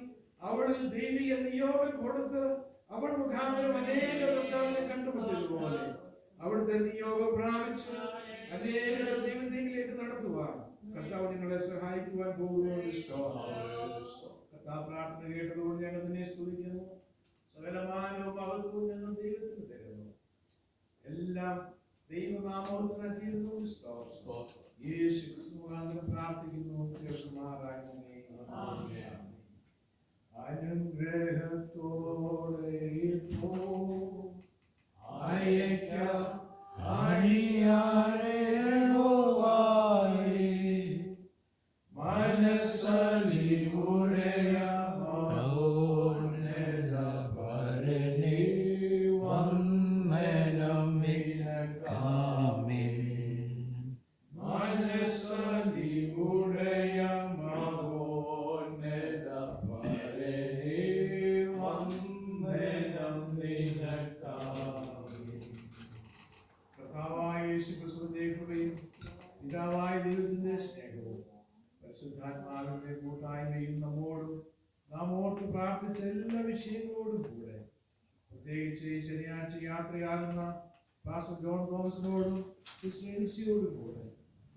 അവളിൽ ദൈവിക നിയോഗം കൊടുത്ത് അവൾ മുഖാന്തരം അനേക കർത്താവിനെ കണ്ടുമുട്ടിയതുപോലെ അവിടുത്തെ നിയോഗം പ്രാപിച്ച് അനേക ദൈവത്തിലേക്ക് നടത്തുവാൻ കർത്താവ് നിങ്ങളെ സഹായിക്കുവാൻ പോകുന്നതുകൊണ്ട് കർത്താവ് പ്രാർത്ഥന കേട്ടതുകൊണ്ട് ഞങ്ങൾ നിന്നെ സ്തുതിക്കുന്നു. സകലമാനവും മഹത്വവും ഞങ്ങൾ ദൈവത്തിന് തരുന്നു. എല്ലാം ദൈവനാമത്തിന് തീരുന്നു. യേശു ക്രിസ്തു മുഖാന്തരം പ്രാർത്ഥിക്കുന്നു. അനുഗ്രഹത്തോടെ അണിയാരെ പ്രാർത്ഥിച്ച എല്ലാ വിഷയങ്ങളോടും കൂടെ പ്രത്യേകിച്ച് ഈ ശനിയാഴ്ച യാത്രയാകുന്ന പാസ്റ്റർ ജോൺ തോമസിനോടും സിസ്റ്റർ എൽസിയോടും കൂടെ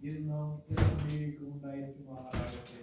ഇന്നും എന്നേക്കും ഉണ്ടായിരിക്കുമാറാകട്ടെ.